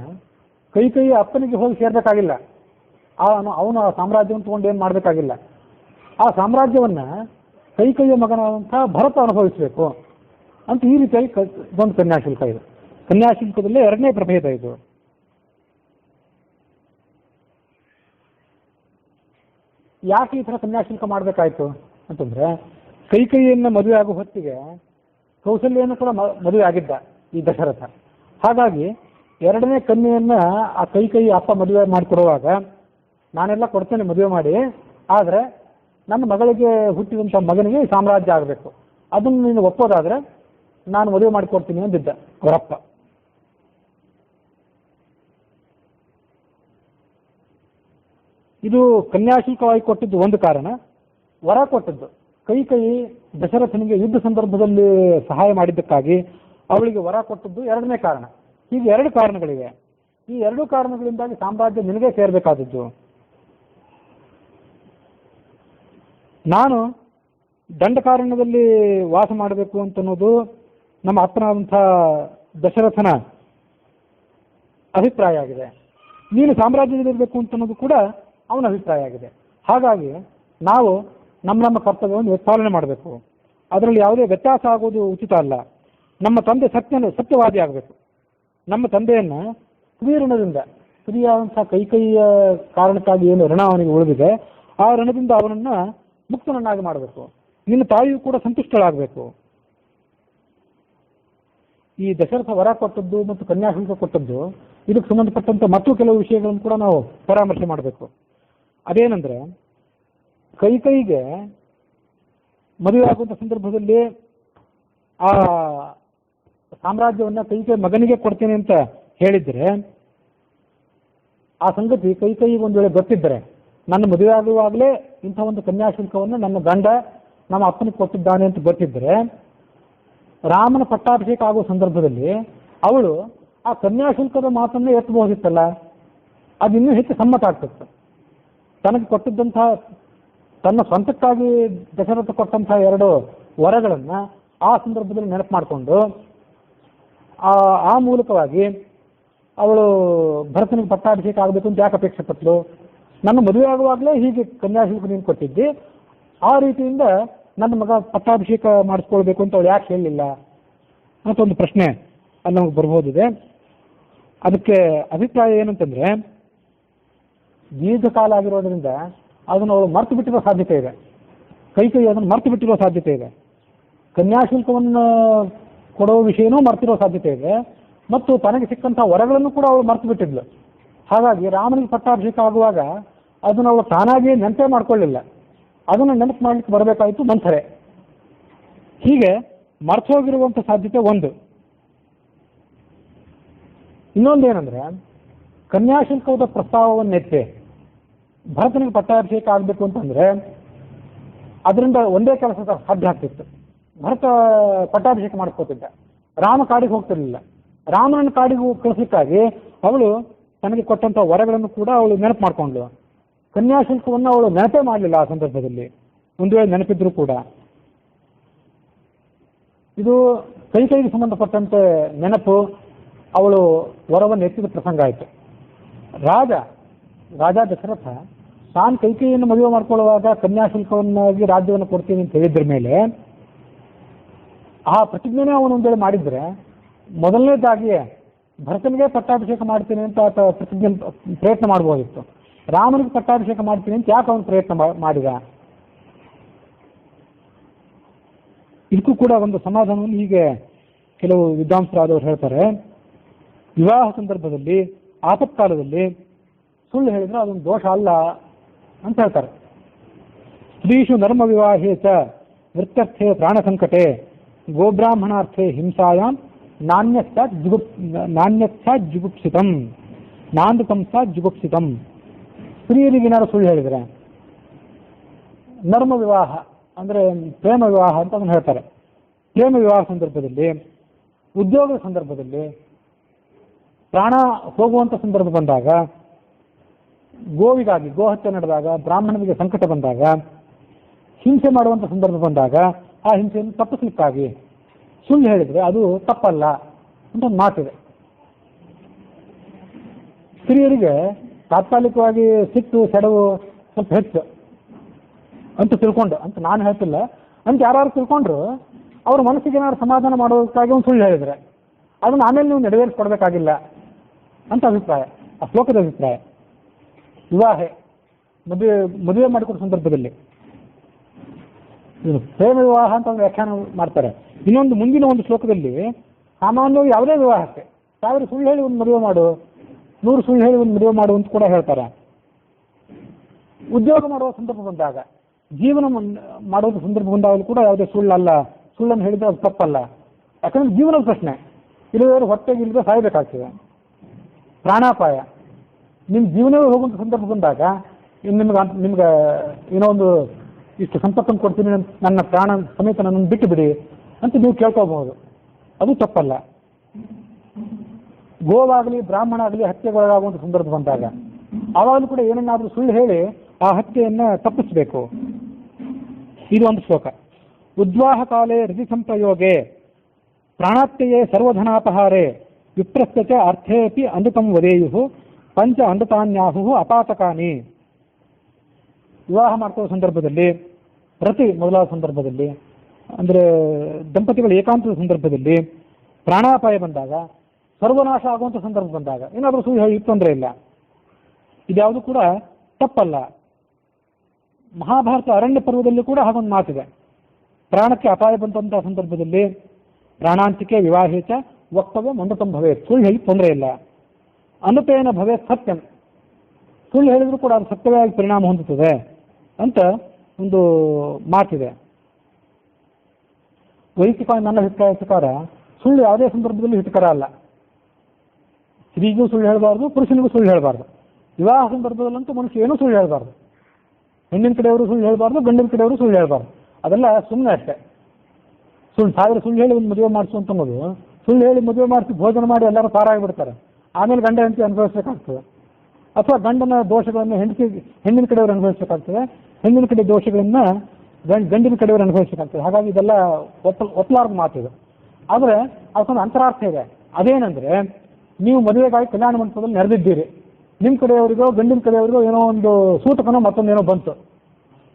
ಕೈ ಅಪ್ಪನಿಗೆ ಹೋಗಿ ಸೇರಬೇಕಾಗಿಲ್ಲ. ಅವನು ಆ ಸಾಮ್ರಾಜ್ಯವನ್ನು ತಗೊಂಡು ಏನು ಮಾಡಬೇಕಾಗಿಲ್ಲ. ಆ ಸಾಮ್ರಾಜ್ಯವನ್ನು ಕೈಯ ಮಗನಾದಂಥ ಭರತ ಅನುಭವಿಸಬೇಕು ಅಂತ ಈ ರೀತಿಯಾಗಿ ಒಂದು ಕನ್ಯಾಶುಲ್ಕ ಇದೆ. ಕನ್ಯಾಶುಲ್ಕದಲ್ಲೇ ಎರಡನೇ ಪ್ರಭೇದ ಇದು. ಯಾಕೆ ಈ ಥರ ಕನ್ಯಾಶುಲ್ಕ ಮಾಡಬೇಕಾಯ್ತು ಅಂತಂದ್ರೆ, ಕೈಯನ್ನು ಮದುವೆ ಆಗೋ ಹೊತ್ತಿಗೆ ಕೌಸಲ್ಯನ್ನು ಕೂಡ ಮದುವೆ ಆಗಿದ್ದ ಈ ದಶರಥ. ಹಾಗಾಗಿ ಎರಡನೇ ಕನ್ಯೆಯನ್ನ ಆ ಕೈ ಅಪ್ಪ ಮದುವೆ ಮಾಡಿಕೊಡುವಾಗ, ನಾನೆಲ್ಲ ಕೊಡ್ತೇನೆ ಮದುವೆ ಮಾಡಿ, ಆದರೆ ನನ್ನ ಮಗಳಿಗೆ ಹುಟ್ಟಿದಂಥ ಮಗನಿಗೆ ಸಾಮ್ರಾಜ್ಯ ಆಗಬೇಕು, ಅದನ್ನು ನೀನು ಒಪ್ಪೋದಾದ್ರೆ ನಾನು ಮದುವೆ ಮಾಡಿಕೊಡ್ತೀನಿ ಅಂದಿದ್ದ ಅವರಪ್ಪ. ಇದು ಕನ್ಯಾಶುಲ್ಕವಾಗಿ ಕೊಟ್ಟಿದ್ದು ಒಂದು ಕಾರಣ. ವರ ಕೊಟ್ಟದ್ದು ಕೈ ದಶರಥನಿಗೆ ಯುದ್ಧ ಸಂದರ್ಭದಲ್ಲಿ ಸಹಾಯ ಮಾಡಿದ್ದಕ್ಕಾಗಿ ಅವಳಿಗೆ ವರ ಕೊಟ್ಟದ್ದು ಎರಡನೇ ಕಾರಣ. ಹೀಗೆ ಎರಡು ಕಾರಣಗಳಿವೆ. ಈ ಎರಡು ಕಾರಣಗಳಿಂದಾಗಿ ಸಾಮ್ರಾಜ್ಯ ನಿನಗೆ ಸೇರಬೇಕಾದದ್ದು. ನಾನು ದಂಡಕಾರಣ್ಯದಲ್ಲಿ ವಾಸ ಮಾಡಬೇಕು ಅಂತನ್ನೋದು ನಮ್ಮ ಅಪ್ಪನಾದಂಥ ದಶರಥನ ಅಭಿಪ್ರಾಯ ಆಗಿದೆ. ನೀನು ಸಾಮ್ರಾಜ್ಯದಲ್ಲಿರಬೇಕು ಅಂತನ್ನೋದು ಕೂಡ ಅವನ ಅಭಿಪ್ರಾಯ ಆಗಿದೆ. ಹಾಗಾಗಿ ನಾವು ನಮ್ಮ ಕರ್ತವ್ಯವನ್ನು ಪಾಲನೆ ಮಾಡಬೇಕು. ಅದರಲ್ಲಿ ಯಾವುದೇ ವ್ಯತ್ಯಾಸ ಆಗೋದು ಉಚಿತ ಅಲ್ಲ. ನಮ್ಮ ತಂದೆ ಸತ್ಯವಾದಿ ಆಗಬೇಕು. ನಮ್ಮ ತಂದೆಯನ್ನ ಸ್ತ್ರೀಋಣದಿಂದ, ಸ್ತ್ರೀಯಾದಂಥ ಕೈಯ ಕಾರಣಕ್ಕಾಗಿ ಏನು ಋಣ ಅವನಿಗೆ ಉಳಿದಿದೆ, ಆ ಋಣದಿಂದ ಅವನನ್ನ ಮುಕ್ತನನ್ನಾಗಿ ಮಾಡಬೇಕು. ನಿನ್ನ ತಾಯಿಯೂ ಕೂಡ ಸಂತುಷ್ಟಳಾಗಬೇಕು. ಈ ದಶರಥ ವರ ಕೊಟ್ಟದ್ದು ಮತ್ತು ಕನ್ಯಾಶುಲ್ಕ ಕೊಟ್ಟದ್ದು, ಇದಕ್ಕೆ ಸಂಬಂಧಪಟ್ಟಂತ ಮತ್ತು ಕೆಲವು ವಿಷಯಗಳನ್ನು ಕೂಡ ನಾವು ಪರಾಮರ್ಶೆ ಮಾಡಬೇಕು. ಅದೇನೆಂದ್ರೆ, ಕೈಗೆ ಮದುವೆ ಆಗುವಂಥ ಸಂದರ್ಭದಲ್ಲಿ ಆ ಸಾಮ್ರಾಜ್ಯವನ್ನ ಮಗನಿಗೆ ಕೊಡ್ತೇನೆ ಅಂತ ಹೇಳಿದ್ರೆ, ಆ ಸಂಗತಿ ಕೈಗೆ ಒಂದು ವೇಳೆ ಗೊತ್ತಿದ್ದರೆ ನನ್ನ ಮದುವೆ ಆಗುವಾಗಲೇ ಇಂಥ ಒಂದು ಕನ್ಯಾಶುಲ್ಕವನ್ನು ನನ್ನ ಗಂಡ ನಮ್ಮ ಅಪ್ಪನಿಗೆ ಕೊಟ್ಟಿದ್ದಾನೆ ಅಂತ ಗೊತ್ತಿದ್ದರೆ ರಾಮನ ಪಟ್ಟಾಭಿಷೇಕ ಆಗುವ ಸಂದರ್ಭದಲ್ಲಿ ಅವಳು ಆ ಕನ್ಯಾಶುಲ್ಕದ ಮಾತನ್ನೇ ಎತ್ತಬಹುದಿತ್ತಲ್ಲ, ಅದು ಇನ್ನೂ ಹೆಚ್ಚು ಸಮ್ಮತ ಆಗ್ತಿತ್ತು. ತನಗೆ ಕೊಟ್ಟಿದ್ದಂಥ ತನ್ನ ಸ್ವಂತಕ್ಕಾಗಿ ದಶರಥ ಕೊಟ್ಟಂಥ 2 ವರಗಳನ್ನು ಆ ಸಂದರ್ಭದಲ್ಲಿ ನೆನಪು ಮಾಡಿಕೊಂಡು ಆ ಮೂಲಕವಾಗಿ ಅವಳು ಭರತನಿಗೆ ಪಟ್ಟಾಭಿಷೇಕ ಆಗಬೇಕು ಅಂತ ಯಾಕೆ ಅಪೇಕ್ಷೆ ಪಟ್ಟಳು? ನನ್ನ ಮದುವೆ ಆಗುವಾಗಲೇ ಹೀಗೆ ಕನ್ಯಾಶುಲ್ಕ ನೀನು ಕೊಟ್ಟಿದ್ದಿ, ಆ ರೀತಿಯಿಂದ ನನ್ನ ಮಗ ಪಟ್ಟಾಭಿಷೇಕ ಮಾಡಿಸ್ಕೊಳ್ಬೇಕು ಅಂತ ಅವಳು ಯಾಕೆ ಹೇಳಲಿಲ್ಲ ಅಂತ ಒಂದು ಪ್ರಶ್ನೆ ಅಲ್ಲಿ ನಮಗೆ ಬರ್ಬೋದಿದೆ. ಅದಕ್ಕೆ ಅಭಿಪ್ರಾಯ ಏನಂತಂದರೆ, ದೀರ್ಘಕಾಲ ಆಗಿರೋದ್ರಿಂದ ಅದನ್ನು ಅವಳು ಮರ್ತು ಬಿಟ್ಟಿರೋ ಸಾಧ್ಯತೆ ಇದೆ. ಕೈಕೇಯಿ ಅದನ್ನು ಮರ್ತು ಬಿಟ್ಟಿರೋ ಸಾಧ್ಯತೆ ಇದೆ. ಕನ್ಯಾಶುಲ್ಕವನ್ನು ಕೊಡೋ ವಿಷಯನೂ ಮರ್ತಿರೋ ಸಾಧ್ಯತೆ ಇದೆ, ಮತ್ತು ತನಗೆ ಸಿಕ್ಕಂಥ ವರಗಳನ್ನು ಕೂಡ ಅವಳು ಮರ್ತು ಬಿಟ್ಟಿದ್ಲು. ಹಾಗಾಗಿ ರಾಮನಿಗೆ ಪಟ್ಟಾಭಿಷೇಕ ಆಗುವಾಗ ಅದನ್ನು ಅವಳು ತಾನಾಗಿಯೇ ನೆನಪೇ ಮಾಡ್ಕೊಳ್ಳಿಲ್ಲ, ಅದನ್ನು ನೆನಪು ಮಾಡಲಿಕ್ಕೆ ಬರಬೇಕಾಯಿತು ಮಂಥರೆ. ಹೀಗೆ ಮರ್ತು ಹೋಗಿರುವಂಥ ಸಾಧ್ಯತೆ ಒಂದು. ಇನ್ನೊಂದೇನೆಂದರೆ, ಕನ್ಯಾಶುಲ್ಕದ ಪ್ರಸ್ತಾವವನ್ನೆತ್ತಿ ಭರತನಿಗೆ ಪಟ್ಟಾಭಿಷೇಕ ಆಗಬೇಕು ಅಂತಂದರೆ ಅದರಿಂದ ಒಂದೇ ಕೆಲಸ ಸಾಧ್ಯ ಆಗ್ತಿತ್ತು. ಭರತ ಪಟ್ಟಾಭಿಷೇಕ ಮಾಡಿಸ್ಕೋತಿದ್ದ, ರಾಮ ಕಾಡಿಗೆ ಹೋಗ್ತಿರ್ಲಿಲ್ಲ. ರಾಮನನ್ನು ಕಾಡಿಗೆ ಕಳಿಸಲಿಕ್ಕಾಗಿ ಅವಳು ತನಗೆ ಕೊಟ್ಟಂಥ ವರಗಳನ್ನು ಕೂಡ ಅವಳು ನೆನಪು ಮಾಡಿಕೊಂಡ್ಳು. ಕನ್ಯಾಶುಲ್ಕವನ್ನು ಅವಳು ನೆನಪೇ ಮಾಡಲಿಲ್ಲ ಆ ಸಂದರ್ಭದಲ್ಲಿ, ಒಂದು ವೇಳೆ ನೆನಪಿದ್ರೂ ಕೂಡ. ಇದು ಕೈಕೈಗೆ ಸಂಬಂಧಪಟ್ಟಂತೆ ನೆನಪು, ಅವಳು ವರವನ್ನು ಎತ್ತಿದ ಪ್ರಸಂಗ ಆಯಿತು. ರಾಜ ದಶರಥ ತಾನು ಕೈಕೇಯಿಯನ್ನು ಮದುವೆ ಮಾಡ್ಕೊಳ್ಳುವಾಗ ಕನ್ಯಾಶುಲ್ಕವನ್ನಾಗಿ ರಾಜ್ಯವನ್ನು ಕೊಡ್ತೀನಿ ಅಂತ ಹೇಳಿದ್ರ ಮೇಲೆ ಆ ಪ್ರತಿಜ್ಞೆನೇ ಅವನೊಂದು ವೇಳೆ ಮಾಡಿದರೆ, ಮೊದಲನೇದಾಗಿಯೇ ಭರತನಿಗೆ ಪಟ್ಟಾಭಿಷೇಕ ಮಾಡ್ತೀನಿ ಅಂತ ಆತ ಪ್ರಯತ್ನ ಮಾಡ್ಬೋದಿತ್ತು. ರಾಮನಿಗೆ ಪಟ್ಟಾಭಿಷೇಕ ಮಾಡ್ತೀನಿ ಅಂತ ಯಾಕೆ ಅವನು ಪ್ರಯತ್ನ ಮಾಡಿದ? ಇದಕ್ಕೂ ಕೂಡ ಒಂದು ಸಮಾಧಾನವನ್ನು ಹೀಗೆ ಕೆಲವು ವಿದ್ವಾಂಸರಾದವರು ಹೇಳ್ತಾರೆ. ವಿವಾಹ ಸಂದರ್ಭದಲ್ಲಿ ಆಪತ್ಕಾಲದಲ್ಲಿ ಸುಳ್ಳು ಹೇಳಿದ್ರೆ ಅದೊಂದು ದೋಷ ಅಲ್ಲ ಅಂತ ಹೇಳ್ತಾರೆ. ಸ್ತ್ರೀಷು ನರ್ಮ ವಿವಾಹೇ ಚ ವೃತ್ತರ್ಥೆ ಪ್ರಾಣ ಸಂಕಟೆ ಗೋಬ್ರಾಹ್ಮಣಾರ್ಥೆ ಹಿಂಸಾಯಾಮ್ ನಾಣ್ಯಚ್ಛ ಜುಗುಪ್ಸಿತಂ ನಾಂದಕಂಸ ಜುಗುಪ್ಸಿತಂ. ಸ್ತ್ರೀಯರಿಗೆ ಏನಾದ್ರು ಸುಳ್ಳು ಹೇಳಿದರೆ ನರ್ಮ ವಿವಾಹ ಅಂದರೆ ಪ್ರೇಮ ವಿವಾಹ ಅಂತ ಅದನ್ನು ಹೇಳ್ತಾರೆ. ಪ್ರೇಮ ವಿವಾಹ ಸಂದರ್ಭದಲ್ಲಿ, ಉದ್ಯೋಗದ ಸಂದರ್ಭದಲ್ಲಿ, ಪ್ರಾಣ ಹೋಗುವಂಥ ಸಂದರ್ಭ ಬಂದಾಗ, ಗೋವಿಗಾಗಿ ಗೋಹತ್ಯೆ ನಡೆದಾಗ, ಬ್ರಾಹ್ಮಣನಿಗೆ ಸಂಕಟ ಬಂದಾಗ, ಹಿಂಸೆ ಮಾಡುವಂಥ ಸಂದರ್ಭ ಬಂದಾಗ ಆ ಹಿಂಸೆಯನ್ನು ತಪ್ಪಿಸ್ಲಿಕ್ಕಾಗಿ ಸುಳ್ಳು ಹೇಳಿದರೆ ಅದು ತಪ್ಪಲ್ಲ ಅಂತ ಒಂದು ಮಾತಿದೆ. ಸ್ತ್ರೀಯರಿಗೆ ತಾತ್ಕಾಲಿಕವಾಗಿ ಸಿಟ್ಟು ಸೆಡವು ಸ್ವಲ್ಪ ಹೆಚ್ಚು ಅಂತ ತಿಳ್ಕೊಂಡು, ಅಂತ ನಾನು ಹೇಳ್ತಿಲ್ಲ, ಅಂತ ಯಾರು ತಿಳ್ಕೊಂಡ್ರು ಅವ್ರ ಮನಸ್ಸಿಗೆ ಏನಾದ್ರು ಸಮಾಧಾನ ಮಾಡೋದಕ್ಕಾಗಿ ಒಂದು ಸುಳ್ಳು ಹೇಳಿದರೆ ಅದನ್ನು ಆಮೇಲೆ ನೀವು ನೆರವೇರಿಸ್ಕೊಡ್ಬೇಕಾಗಿಲ್ಲ ಅಂತ ಅಭಿಪ್ರಾಯ, ಆ ಶ್ಲೋಕದ ಅಭಿಪ್ರಾಯ. ವಿವಾಹ ಮದುವೆ ಮಾಡಿಕೊಡೋ ಸಂದರ್ಭದಲ್ಲಿ ಪ್ರೇಮ ವಿವಾಹ ಅಂತ ಒಂದು ವ್ಯಾಖ್ಯಾನ ಮಾಡ್ತಾರೆ. ಇನ್ನೊಂದು ಮುಂದಿನ ಒಂದು ಶ್ಲೋಕದಲ್ಲಿ ಸಾಮಾನ್ಯವಾಗಿ ಯಾವುದೇ ವಿವಾಹಕ್ಕೆ 1000 ಸುಳ್ಳು ಹೇಳಿ ಒಂದು ಮದುವೆ ಮಾಡು, 100 ಸುಳ್ಳು ಹೇಳಿ ಒಂದು ಮದುವೆ ಮಾಡು ಅಂತ ಕೂಡ ಹೇಳ್ತಾರೆ. ಉದ್ಯೋಗ ಮಾಡುವ ಸಂದರ್ಭ ಬಂದಾಗ, ಜೀವನ ಮಾಡುವ ಸಂದರ್ಭ ಬಂದಾಗಲೂ ಕೂಡ ಯಾವುದೇ ಸುಳ್ಳಲ್ಲ, ಸುಳ್ಳನ್ನು ಹೇಳಿದ್ರೆ ಅದು ತಪ್ಪಲ್ಲ. ಯಾಕಂದ್ರೆ ಜೀವನದ ಪ್ರಶ್ನೆ, ಇಲ್ಲದವರು ಹೊಟ್ಟೆಗೆ ಇಲ್ಲದೆ ಸಾಯಬೇಕಾಗ್ತದೆ, ಪ್ರಾಣಾಪಾಯ. ನಿಮ್ಮ ಜೀವನವೇ ಹೋಗುವಂಥ ಸಂದರ್ಭ ಬಂದಾಗ ನಿಮ್ಗೆ ಏನೋ ಒಂದು ಇಷ್ಟು ಸಂಪತ್ತನ್ನು ಕೊಡ್ತೀನಿ, ನನ್ನ ಪ್ರಾಣ ಸಮೇತ ನನ್ನನ್ನು ಬಿಟ್ಟು ಬಿಡಿ ಅಂತ ನೀವು ಕೇಳ್ಕೋಬಹುದು, ಅದು ತಪ್ಪಲ್ಲ. ಗೋವಾಗಲಿ ಬ್ರಾಹ್ಮಣ ಆಗಲಿ ಹತ್ಯೆಗೊಳಗಾಗುವಂಥ ಸಂದರ್ಭ ಬಂದಾಗ ಆವಾಗಲೂ ಕೂಡ ಏನನ್ನಾದರೂ ಸುಳ್ಳು ಹೇಳಿ ಆ ಹತ್ಯೆಯನ್ನು ತಪ್ಪಿಸಬೇಕು. ಇದು ಒಂದು ಶ್ಲೋಕ. ಉದ್ವಾಹ ಕಾಲೇ ರತಿ ಸಂಪ್ರಯೋಗೆ ಪ್ರಾಣಾತ್ಯಯೇ ಸರ್ವಧನಾಪಹಾರೇ ವಿಪ್ರಸ್ಥಚ ಅರ್ಥೇಪಿ ಅಮೃತಂ ವದೇಯು ಪಂಚ ಅಮೃತಾನ್ಯಾಹು ಅಪಾತಕಾನಿ. ವಿವಾಹ ಮಾಡ್ಕೊಳ್ಳೋ ಸಂದರ್ಭದಲ್ಲಿ, ರತಿ ಮೊದಲಾದ ಸಂದರ್ಭದಲ್ಲಿ, ಅಂದರೆ ದಂಪತಿಗಳ ಏಕಾಂತದ ಸಂದರ್ಭದಲ್ಲಿ, ಪ್ರಾಣಾಪಾಯ ಬಂದಾಗ, ಸರ್ವನಾಶ ಆಗುವಂಥ ಸಂದರ್ಭ ಬಂದಾಗ ಏನಾದರೂ ಸುಳ್ಳು ಹೇಳಿ ತೊಂದರೆ ಇಲ್ಲ, ಇದ್ಯಾವುದು ಕೂಡ ತಪ್ಪಲ್ಲ. ಮಹಾಭಾರತ ಅರಣ್ಯ ಪರ್ವದಲ್ಲಿ ಕೂಡ ಹಾಗೊಂದು ಮಾತಿದೆ. ಪ್ರಾಣಕ್ಕೆ ಅಪಾಯ ಬಂದಂತಹ ಸಂದರ್ಭದಲ್ಲಿ ಪ್ರಾಣಾಂತಿಕೆ ವಿವಾಹೇಚ ವಕ್ತವ್ಯ ಅಮೃತಂ ಭವೇತ್, ಸುಳ್ಳು ಹೇಳಿ ತೊಂದರೆ ಇಲ್ಲ. ಅನುಪೇನ ಭವೇತ್ ಸತ್ಯಂ, ಸುಳ್ಳು ಹೇಳಿದ್ರು ಕೂಡ ಅದು ಸತ್ಯವೇ ಆಗಿ ಪರಿಣಾಮ ಹೊಂದುತ್ತದೆ ಅಂತ ಒಂದು ಮಾತಿದೆ. ವೈಯಕ್ತಿಕವಾಗಿ ನನ್ನ ಅಭಿಪ್ರಾಯ ಪ್ರಕಾರ ಸುಳ್ಳು ಯಾವುದೇ ಸಂದರ್ಭದಲ್ಲಿ ಹಿತಕರ ಅಲ್ಲ. ಸ್ತ್ರೀಗೂ ಸುಳ್ಳು ಹೇಳಬಾರ್ದು, ಪುರುಷನಿಗೂ ಸುಳ್ಳು ಹೇಳಬಾರ್ದು. ವಿವಾಹ ಸಂದರ್ಭದಲ್ಲಂತೂ ಮನುಷ್ಯ ಏನೂ ಸುಳ್ಳು ಹೇಳಬಾರ್ದು. ಹೆಣ್ಣಿನ ಕಡೆಯವರು ಸುಳ್ಳು ಹೇಳಬಾರ್ದು, ಗಂಡಿನ ಕಡೆಯವರು ಸುಳ್ಳು ಹೇಳಬಾರ್ದು. ಅದೆಲ್ಲ ಸುಮ್ಮನೆ ಅಷ್ಟೇ. ಸಾವಿರ ಸುಳ್ಳು ಹೇಳಿ ಒಂದು ಮದುವೆ ಮಾಡಿಸುವಂತ ಮಗು, ಸುಳ್ಳು ಹೇಳಿ ಮದುವೆ ಮಾಡಿಸಿ ಭೋಜನ ಮಾಡಿ ಎಲ್ಲರೂ ಪಾರಾಗಿಬಿಡ್ತಾರೆ. ಆಮೇಲೆ ಗಂಡ ಹೆಂಡತಿ ಅನುಭವಿಸಬೇಕಾಗ್ತದೆ. ಅಥವಾ ಗಂಡನ ದೋಷಗಳನ್ನು ಹೆಣ್ಣಿನ ಕಡೆಯವರು ಅನುಭವಿಸಬೇಕಾಗ್ತದೆ, ಹೆಣ್ಣಿನ ಕಡೆ ದೋಷಗಳನ್ನ ಗಂಡಿನ ಕಡೆಯವರು ಅನುಭವಿಸಬೇಕಾಗ್ತದೆ. ಹಾಗಾಗಿ ಇದೆಲ್ಲ ಒತ್ತಲಾರ್ದ ಮಾತಿದೆ. ಆದರೆ ಅದಕ್ಕೊಂದು ಅಂತರಾರ್ಥ ಇದೆ. ಅದೇನೆಂದ್ರೆ, ನೀವು ಮದುವೆಗಾಗಿ ಕಲ್ಯಾಣ ಮಂಟಪದಲ್ಲಿ ನೆರೆದಿದ್ದೀರಿ, ನಿಮ್ಮ ಕಡೆಯವರಿಗೋ ಗಂಡಿನ ಕಡೆಯವರಿಗೋ ಏನೋ ಒಂದು ಸೂತಕನೋ ಮತ್ತೊಂದೇನೋ ಬಂತು,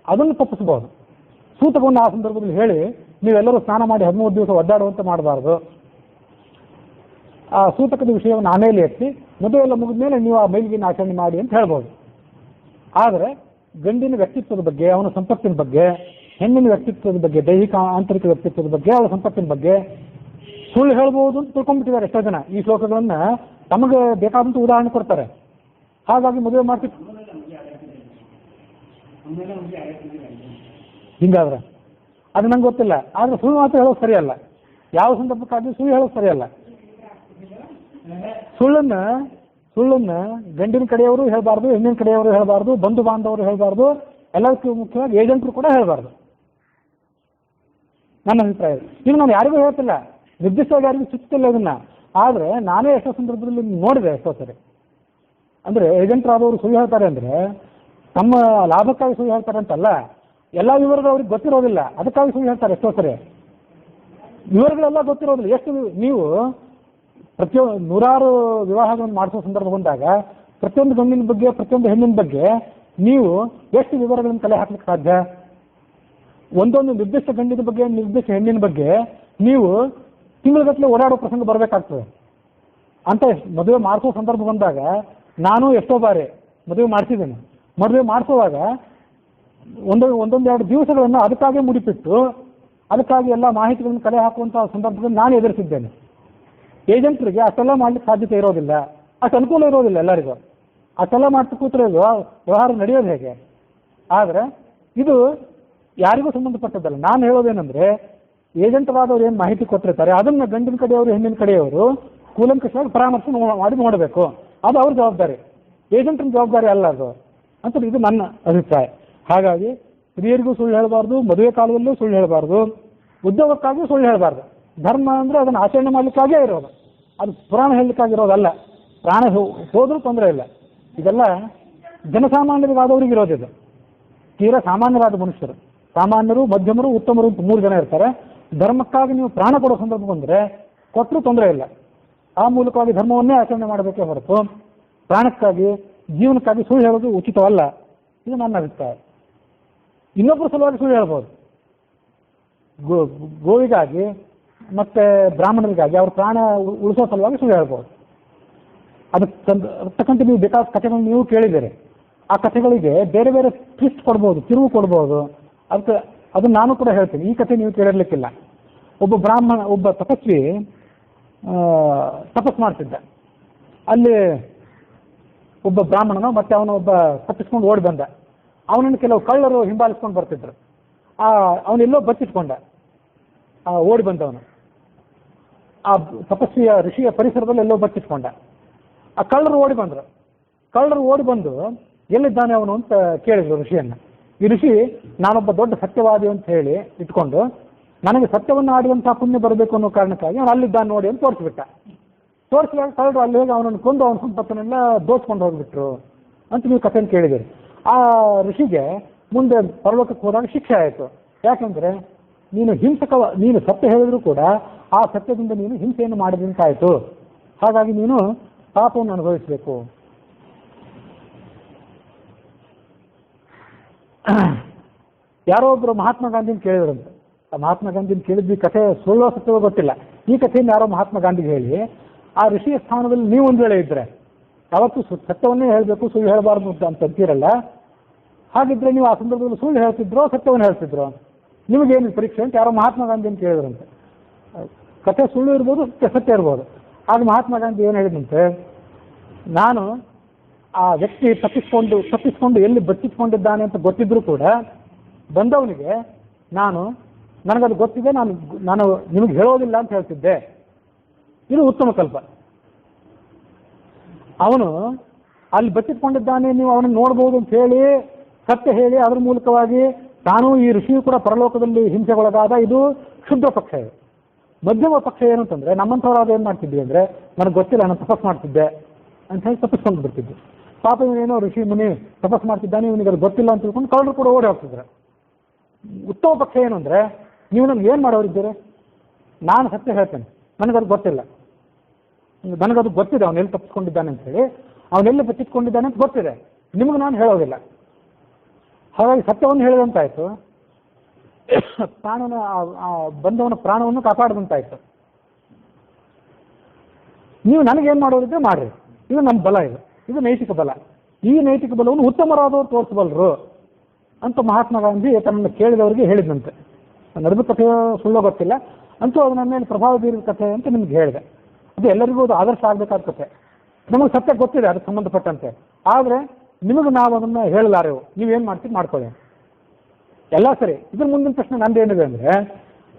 ಅದನ್ನು ತಪ್ಪಿಸ್ಬೋದು. ಸೂತಕವನ್ನು ಆ ಸಂದರ್ಭದಲ್ಲಿ ಹೇಳಿ ನೀವೆಲ್ಲರೂ ಸ್ನಾನ ಮಾಡಿ 13 ದಿವಸ ಒದ್ದಾಡುವಂತೆ ಮಾಡಬಾರ್ದು. ಆ ಸೂತಕದ ವಿಷಯವನ್ನು ಆಮೇಲೆ ಎತ್ತಿ ಮದುವೆ ಎಲ್ಲ ಮುಗಿದ ಮೇಲೆ ನೀವು ಆ ಮೈಲಿಗೆಯನ್ನು ಆಚರಣೆ ಮಾಡಿ ಅಂತ ಹೇಳ್ಬೋದು. ಆದರೆ ಗಂಡಿನ ವ್ಯಕ್ತಿತ್ವದ ಬಗ್ಗೆ, ಅವನ ಸಂಪತ್ತಿನ ಬಗ್ಗೆ, ಹೆಣ್ಣಿನ ವ್ಯಕ್ತಿತ್ವದ ಬಗ್ಗೆ, ದೈಹಿಕ ಆಂತರಿಕ ವ್ಯಕ್ತಿತ್ವದ ಬಗ್ಗೆ, ಅವಳ ಸಂಪತ್ತಿನ ಬಗ್ಗೆ ಸುಳ್ಳು ಹೇಳ್ಬೋದು ಅಂತ ತಿಳ್ಕೊಂಡ್ಬಿಟ್ಟಿದ್ದಾರೆ ಎಷ್ಟೋ ಜನ. ಈ ಶ್ಲೋಕಗಳನ್ನ ತಮಗೆ ಬೇಕಾದಂತ ಉದಾಹರಣೆ ಕೊಡ್ತಾರೆ. ಹಾಗಾಗಿ ಮದುವೆ ಮಾಡ್ತಿತ್ತು ಹಿಂಗಾದ್ರೆ ಅದು ನಂಗೆ ಗೊತ್ತಿಲ್ಲ. ಆದ್ರೆ ಸುಳ್ಳು ಮಾತ್ರ ಹೇಳೋದು ಸರಿಯಲ್ಲ. ಯಾವ ಸಂದರ್ಭಕ್ಕಾಗಿ ಸುಳ್ಳು ಹೇಳೋದು ಸರಿಯಲ್ಲ. ಸುಳ್ಳನ್ನ ಗಂಡಿನ ಕಡೆಯವರು ಹೇಳಬಾರ್ದು, ಹೆಣ್ಣಿನ ಕಡೆಯವರು ಹೇಳಬಾರ್ದು, ಬಂಧು ಬಾಂಧವರು ಹೇಳಬಾರ್ದು, ಎಲ್ಲದಕ್ಕೂ ಮುಖ್ಯವಾಗಿ ಏಜೆಂಟ್ರು ಕೂಡ ಹೇಳಬಾರ್ದು, ನನ್ನ ಅಭಿಪ್ರಾಯ. ಈಗ ನಾನು ಯಾರಿಗೂ ಹೇಳ್ತಿಲ್ಲ, ನಿರ್ದಿಷ್ಟವಾಗಿ ಯಾರಿಗೂ ಸಿಗ್ತಿಲ್ಲ ಇದನ್ನ. ಆದರೆ ನಾನೇ ಎಷ್ಟೋ ಸಂದರ್ಭದಲ್ಲಿ ನೋಡಿದೆ ಎಷ್ಟೋ ಸರಿ. ಅಂದರೆ ಏಜೆಂಟ್ರಾದವರು ಸುಳ್ಳು ಹೇಳ್ತಾರೆ ಅಂದರೆ ತಮ್ಮ ಲಾಭಕ್ಕಾಗಿ ಸುಳ್ಳು ಹೇಳ್ತಾರೆ ಅಂತಲ್ಲ, ಎಲ್ಲ ವಿವರಗಳು ಅವ್ರಿಗೆ ಗೊತ್ತಿರೋದಿಲ್ಲ, ಅದಕ್ಕಾಗಿ ಸುಳ್ಳು ಹೇಳ್ತಾರೆ ಎಷ್ಟೋ ಸರಿ. ವಿವರಗಳೆಲ್ಲ ಗೊತ್ತಿರೋದಿಲ್ಲ. ಎಷ್ಟು ನೀವು ನೂರಾರು ವಿವಾಹಗಳನ್ನು ಮಾಡಿಸೋ ಸಂದರ್ಭ ಬಂದಾಗ ಪ್ರತಿಯೊಂದು ಗಂಡಿನ ಬಗ್ಗೆ, ಪ್ರತಿಯೊಂದು ಹೆಣ್ಣಿನ ಬಗ್ಗೆ ನೀವು ಎಷ್ಟು ವಿವರಗಳನ್ನು ಕಲೆ ಹಾಕ್ಲಿಕ್ಕೆ ಸಾಧ್ಯ? ಒಂದೊಂದು ನಿರ್ದಿಷ್ಟ ಗಂಡಿನ ಬಗ್ಗೆ, ನಿರ್ದಿಷ್ಟ ಹೆಣ್ಣಿನ ಬಗ್ಗೆ ನೀವು ತಿಂಗಳಗಟ್ಟಲೆ ಓಡಾಡೋ ಪ್ರಸಂಗ ಬರಬೇಕಾಗ್ತದೆ. ಅಂತ ಮದುವೆ ಮಾಡಿಸೋ ಸಂದರ್ಭ ಬಂದಾಗ ನಾನು ಎಷ್ಟೋ ಬಾರಿ ಮದುವೆ ಮಾಡಿಸಿದ್ದೇನೆ. ಮದುವೆ ಮಾಡಿಸುವಾಗ ಒಂದೊಂದೆರಡು ದಿವಸಗಳನ್ನು ಅದಕ್ಕಾಗಿ ಮುಡಿಪಿಟ್ಟು ಅದಕ್ಕಾಗಿ ಎಲ್ಲ ಮಾಹಿತಿಗಳನ್ನು ಕಲೆ ಹಾಕುವಂತಹ ಸಂದರ್ಭದಲ್ಲಿ ನಾನು ಎದುರಿಸಿದ್ದೇನೆ. ಏಜೆಂಟ್ರಿಗೆ ಅಷ್ಟೆಲ್ಲ ಮಾಡ್ಲಿಕ್ಕೆ ಸಾಧ್ಯತೆ ಇರೋದಿಲ್ಲ, ಅಷ್ಟು ಅನುಕೂಲ ಇರೋದಿಲ್ಲ ಎಲ್ಲರಿಗೂ. ಅಷ್ಟೆಲ್ಲ ಮಾಡ್ತಾ ಕೂತ್ರೆ ವ್ಯವಹಾರ ನಡೆಯೋದು ಹೇಗೆ? ಆದರೆ ಇದು ಯಾರಿಗೂ ಸಂಬಂಧಪಟ್ಟದ್ದಲ್ಲ. ನಾನು ಹೇಳೋದೇನೆಂದ್ರೆ, ಏಜೆಂಟ್ರಾದವ್ರು ಏನು ಮಾಹಿತಿ ಕೊಟ್ಟಿರ್ತಾರೆ ಅದನ್ನು ಗಂಡಿನ ಕಡೆಯವರು ಹೆಣ್ಣಿನ ಕಡೆಯವರು ಕೂಲಂಕಷವಾಗಿ ಪರಾಮರ್ಶೆ ಮಾಡಿ ನೋಡಬೇಕು. ಅದು ಅವ್ರ ಜವಾಬ್ದಾರಿ, ಏಜೆಂಟ್ನ ಜವಾಬ್ದಾರಿ ಅಲ್ಲ ಅದು ಅಂತ ಇದು ನನ್ನ ಅಭಿಪ್ರಾಯ. ಹಾಗಾಗಿ ಸ್ತ್ರೀಯರಿಗೂ ಸುಳ್ಳು ಹೇಳಬಾರ್ದು, ಮದುವೆ ಕಾಲದಲ್ಲೂ ಸುಳ್ಳು ಹೇಳಬಾರ್ದು, ಉದ್ಯೋಗಕ್ಕಾಗಿಯೂ ಸುಳ್ಳು ಹೇಳಬಾರ್ದು. ಧರ್ಮ ಅಂದರೆ ಅದನ್ನು ಆಚರಣೆ ಮಾಡಲಿಕ್ಕಾಗೇ ಇರೋದು, ಅದು ಪುರಾಣ ಹೇಳಲಿಕ್ಕಾಗಿರೋದಲ್ಲ. ಪ್ರಾಣ ಹೋದ್ರೂ ತೊಂದರೆ ಇಲ್ಲ. ಇದೆಲ್ಲ ಜನಸಾಮಾನ್ಯರಿಗಾದವ್ರಿಗೆ ಇರೋದಿದು. ತೀರಾ ಸಾಮಾನ್ಯರಾದ ಮನುಷ್ಯರು, ಸಾಮಾನ್ಯರು, ಮಧ್ಯಮರು, ಉತ್ತಮರು ಅಂತ 3 ಜನ ಇರ್ತಾರೆ. ಧರ್ಮಕ್ಕಾಗಿ ನೀವು ಪ್ರಾಣ ಕೊಡೋ ಸಂದರ್ಭ ಬಂದರೆ ಕೊಟ್ಟರೂ ತೊಂದರೆ ಇಲ್ಲ. ಆ ಮೂಲಕವಾಗಿ ಧರ್ಮವನ್ನೇ ಆಚರಣೆ ಮಾಡಬೇಕೇ ಹೊರತು ಪ್ರಾಣಕ್ಕಾಗಿ, ಜೀವನಕ್ಕಾಗಿ ಸುಳ್ಳು ಹೇಳೋದು ಉಚಿತವಲ್ಲ. ಇದು ನನ್ನ ಅಭಿಪ್ರಾಯ. ಇನ್ನೊಬ್ಬರ ಸಲುವಾಗಿ ಸುಳ್ಳು ಹೇಳ್ಬೋದು. ಗೋವಿಗಾಗಿ ಮತ್ತೆ ಬ್ರಾಹ್ಮಣರಿಗಾಗಿ ಅವ್ರ ಪ್ರಾಣ ಉಳಿಸೋ ಸಲುವಾಗಿ ಸುಳ್ಳು ಹೇಳ್ಬೋದು. ಅದಕ್ಕೆ ತಕ್ಕಂತೆ ನೀವು ಬೇಕಾದ ಕಥೆಗಳನ್ನ ನೀವು ಕೇಳಿದ್ದೀರಿ. ಆ ಕಥೆಗಳಿಗೆ ಬೇರೆ ಬೇರೆ ಟ್ವಿಸ್ಟ್ ಕೊಡ್ಬೋದು, ತಿರುವು ಕೊಡ್ಬೋದು. ಅದಕ್ಕೆ ಅದನ್ನು ನಾನು ಕೂಡ ಹೇಳ್ತೀನಿ. ಈ ಕಥೆ ನೀವು ಕೇಳಿರ್ಲಿಕ್ಕಿಲ್ಲ. ಒಬ್ಬ ತಪಸ್ವಿ ತಪಸ್ ಮಾಡ್ತಿದ್ದ. ಅಲ್ಲಿ ಒಬ್ಬ ಬ್ರಾಹ್ಮಣನು ಮತ್ತೆ ಒಬ್ಬ ತಪ್ಪಿಸ್ಕೊಂಡು ಓಡಿ ಬಂದ. ಅವನನ್ನು ಕೆಲವು ಕಳ್ಳರು ಹಿಂಬಾಲಿಸ್ಕೊಂಡು ಬರ್ತಿದ್ರು. ಅವನೆಲ್ಲೋ ಬಚ್ಚಿಟ್ಕೊಂಡ ಓಡಿ ಬಂದವನು. ಆ ತಪಸ್ವಿಯ ಋಷಿಯ ಪರಿಸರದಲ್ಲಿ ಎಲ್ಲೋ ಬಚ್ಚಿಟ್ಕೊಂಡ. ಆ ಕಳ್ಳರು ಓಡಿ ಬಂದು ಎಲ್ಲಿದ್ದಾನೆ ಅವನು ಅಂತ ಕೇಳಿದ್ರು ಋಷಿಯನ್ನ. ಈ ಋಷಿ ನಾನೊಬ್ಬ ದೊಡ್ಡ ಸತ್ಯವಾದಿ ಅಂತ ಹೇಳಿ ಇಟ್ಕೊಂಡು ನನಗೆ ಸತ್ಯವನ್ನು ಆಡುವಂತಹ ಪುಣ್ಯ ಬರಬೇಕು ಅನ್ನೋ ಕಾರಣಕ್ಕಾಗಿ ಅವನು ಅಲ್ಲಿದ್ದಾನೆ ನೋಡಿ ಅಂತ ತೋರಿಸ್ಬಿಟ್ಟ. ತೋರಿಸಿದಾಗ ಕಳ್ಳರು ಅಲ್ಲಿ ಹೋಗಿ ಅವನನ್ನು ಕೊಂದು ಅವನ ಸಂಪತ್ತನ್ನೆಲ್ಲ ದೋಚ್ಕೊಂಡು ಹೋಗ್ಬಿಟ್ರು ಅಂತ ನೀವು ಕಥೆಯನ್ನು ಕೇಳಿದಿರಿ. ಆ ಋಷಿಗೆ ಮುಂದೆ ಪರಲೋಕಕ್ಕೆ ಹೋದಾಗ ಶಿಕ್ಷೆ ಆಯಿತು. ಯಾಕಂದ್ರೆ ನೀನು ಸತ್ಯ ಹೇಳಿದ್ರು ಕೂಡ ಆ ಸತ್ಯದಿಂದ ನೀನು ಹಿಂಸೆಯನ್ನು ಮಾಡಿದಂತಾಯಿತು. ಹಾಗಾಗಿ ನೀನು ಪಾಪವನ್ನು ಅನುಭವಿಸಬೇಕು. ಯಾರೋ ಒಬ್ರು ಮಹಾತ್ಮ ಗಾಂಧಿನ ಕೇಳಿದ್ರಂತೆ. ಆ ಮಹಾತ್ಮ ಗಾಂಧಿನ ಕೇಳಿದ್ವಿ ಕಥೆ ಸುಳ್ಳೋ ಸತ್ಯವೋ ಗೊತ್ತಿಲ್ಲ. ಈ ಕಥೆಯನ್ನು ಯಾರೋ ಮಹಾತ್ಮ ಗಾಂಧಿಗೆ ಹೇಳಿ, ಆ ಋಷಿಯ ಸ್ಥಾನದಲ್ಲಿ ನೀವು ಒಂದು ವೇಳೆ ಇದ್ರೆ ಯಾವತ್ತೂ ಸತ್ಯವನ್ನೇ ಹೇಳಬೇಕು, ಸುಳ್ಳು ಹೇಳಬಾರ್ದು ಅಂತ ಅಂತೀರಲ್ಲ. ಹಾಗಿದ್ರೆ ನೀವು ಆ ಸಂದರ್ಭದಲ್ಲಿ ಸುಳ್ಳು ಹೇಳ್ತಿದ್ರೋ ಸತ್ಯವನ್ನು ಹೇಳ್ತಿದ್ರೋ? ನಿಮಗೇನು ಪರೀಕ್ಷೆ ಅಂತ ಯಾರೋ ಮಹಾತ್ಮ ಗಾಂಧಿಯನ್ನು ಕೇಳಿದ್ರಂತೆ. ಕಥೆ ಸುಳ್ಳು ಇರ್ಬೋದು, ಸತ್ಯ ಇರ್ಬೋದು. ಆಗ ಮಹಾತ್ಮ ಗಾಂಧಿ ಏನು ಹೇಳಿದಂತೆ, ನಾನು ಆ ವ್ಯಕ್ತಿ ತಪ್ಪಿಸ್ಕೊಂಡು ಎಲ್ಲಿ ಬಚ್ಚಿಟ್ಕೊಂಡಿದ್ದಾನೆ ಅಂತ ಗೊತ್ತಿದ್ರು ಕೂಡ ಬಂದವನಿಗೆ ನನಗದು ಗೊತ್ತಿದೆ, ನಾನು ನಿಮಗೆ ಹೇಳೋದಿಲ್ಲ ಅಂತ ಹೇಳ್ತಿದ್ದೆ. ಇದು ಉತ್ತಮ ಕಲ್ಪ. ಅವನು ಅಲ್ಲಿ ಬಚ್ಚಿಟ್ಕೊಂಡಿದ್ದಾನೆ, ನೀವು ಅವನನ್ನು ನೋಡ್ಬೋದು ಅಂತ ಹೇಳಿ ಸತ್ಯ ಹೇಳಿ ಅದರ ಮೂಲಕವಾಗಿ ತಾನು ಈ ಋಷಿಯು ಕೂಡ ಪರಲೋಕದಲ್ಲಿ ಹಿಂಸೆಗೊಳಗಾದ, ಇದು ಕ್ಷುದ್ರ ಪಕ್ಷ. ಇದು ಮಧ್ಯಮ ಪಕ್ಷ ಏನು ಅಂತಂದ್ರೆ, ನಮ್ಮಂಥವ್ರಾದ ಏನು ಮಾಡ್ತಿದ್ವಿ ಅಂದ್ರೆ, ನನಗೆ ಗೊತ್ತಿಲ್ಲ, ನಾನು ತಪಸ್ ಮಾಡ್ತಿದ್ದೆ ಅಂತ ಹೇಳಿ ತಪ್ಪಿಸ್ಕೊಂಡು ಬಿಡ್ತಿದ್ವಿ. ಪಾಪ ಇವನೇನೋ ಋಷಿ ಮುನಿ ತಪಸ್ ಮಾಡ್ತಿದ್ದಾನೆ, ಇವನಿಗೆ ಅದು ಗೊತ್ತಿಲ್ಲ ಅಂತ ತಿಳ್ಕೊಂಡು ಕಳ್ಳರು ಕೂಡ ಓಡಿ ಹೋಗ್ತಿದ್ರೆ. ಉತ್ತಮ ಪಕ್ಷ ಏನು ಅಂದ್ರೆ, ನೀವು ನಮ್ಗೆ ಏನು ಮಾಡೋರಿದ್ದೀರಿ, ನಾನು ಸತ್ಯ ಹೇಳ್ತೇನೆ, ನನಗದು ಗೊತ್ತಿಲ್ಲ, ನನಗದು ಗೊತ್ತಿದೆ ಅವನೆಲ್ಲಿ ತಪ್ಪಿಸ್ಕೊಂಡಿದ್ದಾನೆ ಅಂತ ಹೇಳಿ, ಅವನೆಲ್ಲಿ ಬಚ್ಚಿಟ್ಕೊಂಡಿದ್ದಾನೆ ಅಂತ ಗೊತ್ತಿದೆ, ನಿಮಗೆ ನಾನು ಹೇಳೋದಿಲ್ಲ. ಹಾಗಾಗಿ ಸತ್ಯವನ್ನು ಹೇಳಿದಂತಾಯ್ತು, ಪ್ರಾಣನ ಬಂದವನ ಪ್ರಾಣವನ್ನು ಕಾಪಾಡಿದಂತಾಯ್ತು. ನೀವು ನನಗೇನು ಮಾಡೋದಿದ್ರೆ ಮಾಡ್ರಿ, ಇದು ನಮ್ಮ ಬಲ, ಇದು ನೈತಿಕ ಬಲ. ಈ ನೈತಿಕ ಬಲವನ್ನು ಉತ್ತಮರಾದವರು ತೋರಿಸಬಲ್ಲರು ಅಂತ ಮಹಾತ್ಮ ಗಾಂಧಿ ತನ್ನನ್ನು ಕೇಳಿದವರಿಗೆ ಹೇಳಿದಂತೆ. ನಡೆದ ಕಥೆ ಸುಳ್ಳೋ ಗೊತ್ತಿಲ್ಲ, ಅಂತೂ ಅದು ನನ್ನ ಮೇಲೆ ಪ್ರಭಾವ ಬೀರಿದ ಕಥೆ ಅಂತ ನಿಮ್ಗೆ ಹೇಳಿದೆ. ಅದು ಎಲ್ಲರಿಗೂ ಅದು ಆದರ್ಶ ಆಗಬೇಕಾದ ಕಥೆ. ನಮಗೆ ಸತ್ಯ ಗೊತ್ತಿದೆ ಅದಕ್ಕೆ ಸಂಬಂಧಪಟ್ಟಂತೆ, ಆದರೆ ನಿಮಗೆ ನಾವು ಅದನ್ನು ಹೇಳಲಾರೆವು, ನೀವೇನು ಮಾಡ್ತೀವಿ ಮಾಡ್ಕೊಳ್ಳಿ ಎಲ್ಲ ಸರಿ. ಇದ್ರ ಮುಂದಿನ ಪ್ರಶ್ನೆ ನಂದೇನಿದೆ ಅಂದರೆ,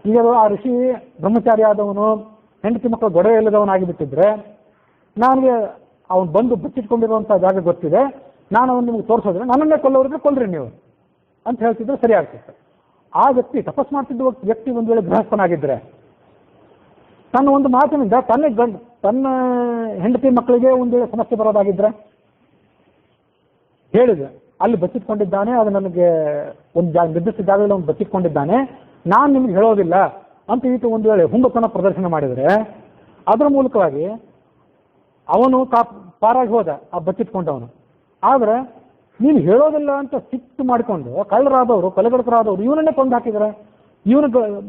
ಈಗ ಆ ಋಷಿ ಬ್ರಹ್ಮಚಾರಿ ಆದವನು ಹೆಂಡತಿ ಮಕ್ಕಳು ಗೊಡವೆ ಇಲ್ಲದವನಾಗಿಬಿಟ್ಟಿದ್ರೆ, ನನಗೆ ಅವನು ಬಂದು ಬಚ್ಚಿಟ್ಕೊಂಡಿರುವಂಥ ಜಾಗ ಗೊತ್ತಿದೆ, ನಾನು ಅವನು ನಿಮ್ಗೆ ತೋರಿಸೋದ್ರೆ ನನ್ನನ್ನೇ ಕೊಲ್ಲೋರಿಗೆ ಕೊಲ್ಲರಿ ನೀವು ಅಂತ ಹೇಳ್ತಿದ್ರೆ ಸರಿ ಆಗ್ತಿತ್ತು. ಆ ವ್ಯಕ್ತಿ ತಪಸ್ ಮಾಡ್ತಿದ್ದ ವ್ಯಕ್ತಿ ಒಂದು ವೇಳೆ ಗೃಹಸ್ಥನಾಗಿದ್ದರೆ, ತನ್ನ ಒಂದು ಮಾತಿನಿಂದ ತನ್ನ ಹೆಂಡತಿ ಮಕ್ಕಳಿಗೆ ಒಂದು ವೇಳೆ ಸಮಸ್ಯೆ ಬರೋದಾಗಿದ್ದರೆ, ಹೇಳಿದೆ ಅಲ್ಲಿ ಬಚ್ಚಿಟ್ಕೊಂಡಿದ್ದಾನೆ, ಅದು ನನಗೆ ಒಂದು ನಿರ್ದಿಷ್ಟ ಜಾಗದಲ್ಲಿ ಅವನು ಬಚ್ಚಿಟ್ಕೊಂಡಿದ್ದಾನೆ, ನಾನು ನಿಮ್ಗೆ ಹೇಳೋದಿಲ್ಲ ಅಂತ ಈತ ಒಂದು ವೇಳೆ ಹುಂಬತನ ಪ್ರದರ್ಶನ ಮಾಡಿದರೆ, ಅದರ ಮೂಲಕವಾಗಿ ಅವನು ಪಾರಾಗಿ ಹೋದ, ಆ ಬಚ್ಚಿಟ್ಕೊಂಡವನು. ಆದರೆ ನೀನು ಹೇಳೋದಿಲ್ಲ ಅಂತ ಸಿಟ್ಟು ಮಾಡಿಕೊಂಡು ಕಳ್ಳರಾದವರು, ಕೊಲೆಗಡಕರಾದವರು ಇವನನ್ನೇ ಕೊಂದು ಹಾಕಿದರೆ, ಇವನ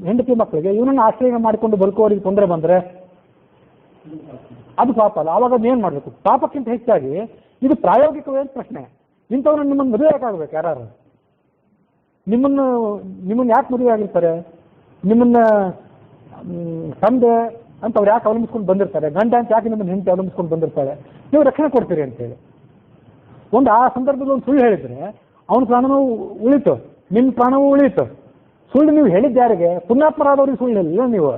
ಹೆಂಡತಿ ಮಕ್ಕಳಿಗೆ ಇವನನ್ನು ಆಶ್ರಯ ಮಾಡಿಕೊಂಡು ಬದುಕುವವರಿಗೆ ತೊಂದರೆ ಬಂದರೆ ಅದು ಪಾಪ ಅಲ್ಲ. ಆವಾಗ ಏನು ಮಾಡಬೇಕು? ಪಾಪಕ್ಕಿಂತ ಹೆಚ್ಚಾಗಿ ಇದು ಪ್ರಾಯೋಗಿಕವೇ ಅಂತ ಪ್ರಶ್ನೆ. ಇಂಥವ್ರನ್ನ ನಿಮ್ಮನ್ನು ಮದುವೆ ಯಾಕಾಗಬೇಕು? ಯಾರು ನಿಮ್ಮನ್ನು ಯಾಕೆ ಮದುವೆ ಆಗಿರ್ತಾರೆ? ನಿಮ್ಮನ್ನ ತಂದೆ ಅಂತ ಅವ್ರು ಯಾಕೆ ಅವಲಂಬಿಸ್ಕೊಂಡು ಬಂದಿರ್ತಾರೆ? ಗಂಡ ಅಂತ ಯಾಕೆ ನಿಮ್ಮನ್ನು ಹೆಂಡತಿ ಅವಲಂಬಿಸ್ಕೊಂಡು ಬಂದಿರ್ತಾರೆ? ನೀವು ರಕ್ಷಣೆ ಕೊಡ್ತೀರಿ ಅಂತೇಳಿ ಒಂದು ಆ ಸಂದರ್ಭದಲ್ಲಿ ಒಂದು ಸುಳ್ಳು ಹೇಳಿದರೆ ಅವನ ಪ್ರಾಣವೂ ಉಳಿತು, ನಿಮ್ಮ ಪ್ರಾಣವೂ ಉಳಿಯಿತು. ಸುಳ್ಳು ನೀವು ಹೇಳಿದ್ದು ಯಾರಿಗೆ? ಪುಣ್ಯಾತ್ಮರಾದವ್ರಿಗೆ ಸುಳ್ಳು ಹೇಳಿಲ್ಲ ನೀವು.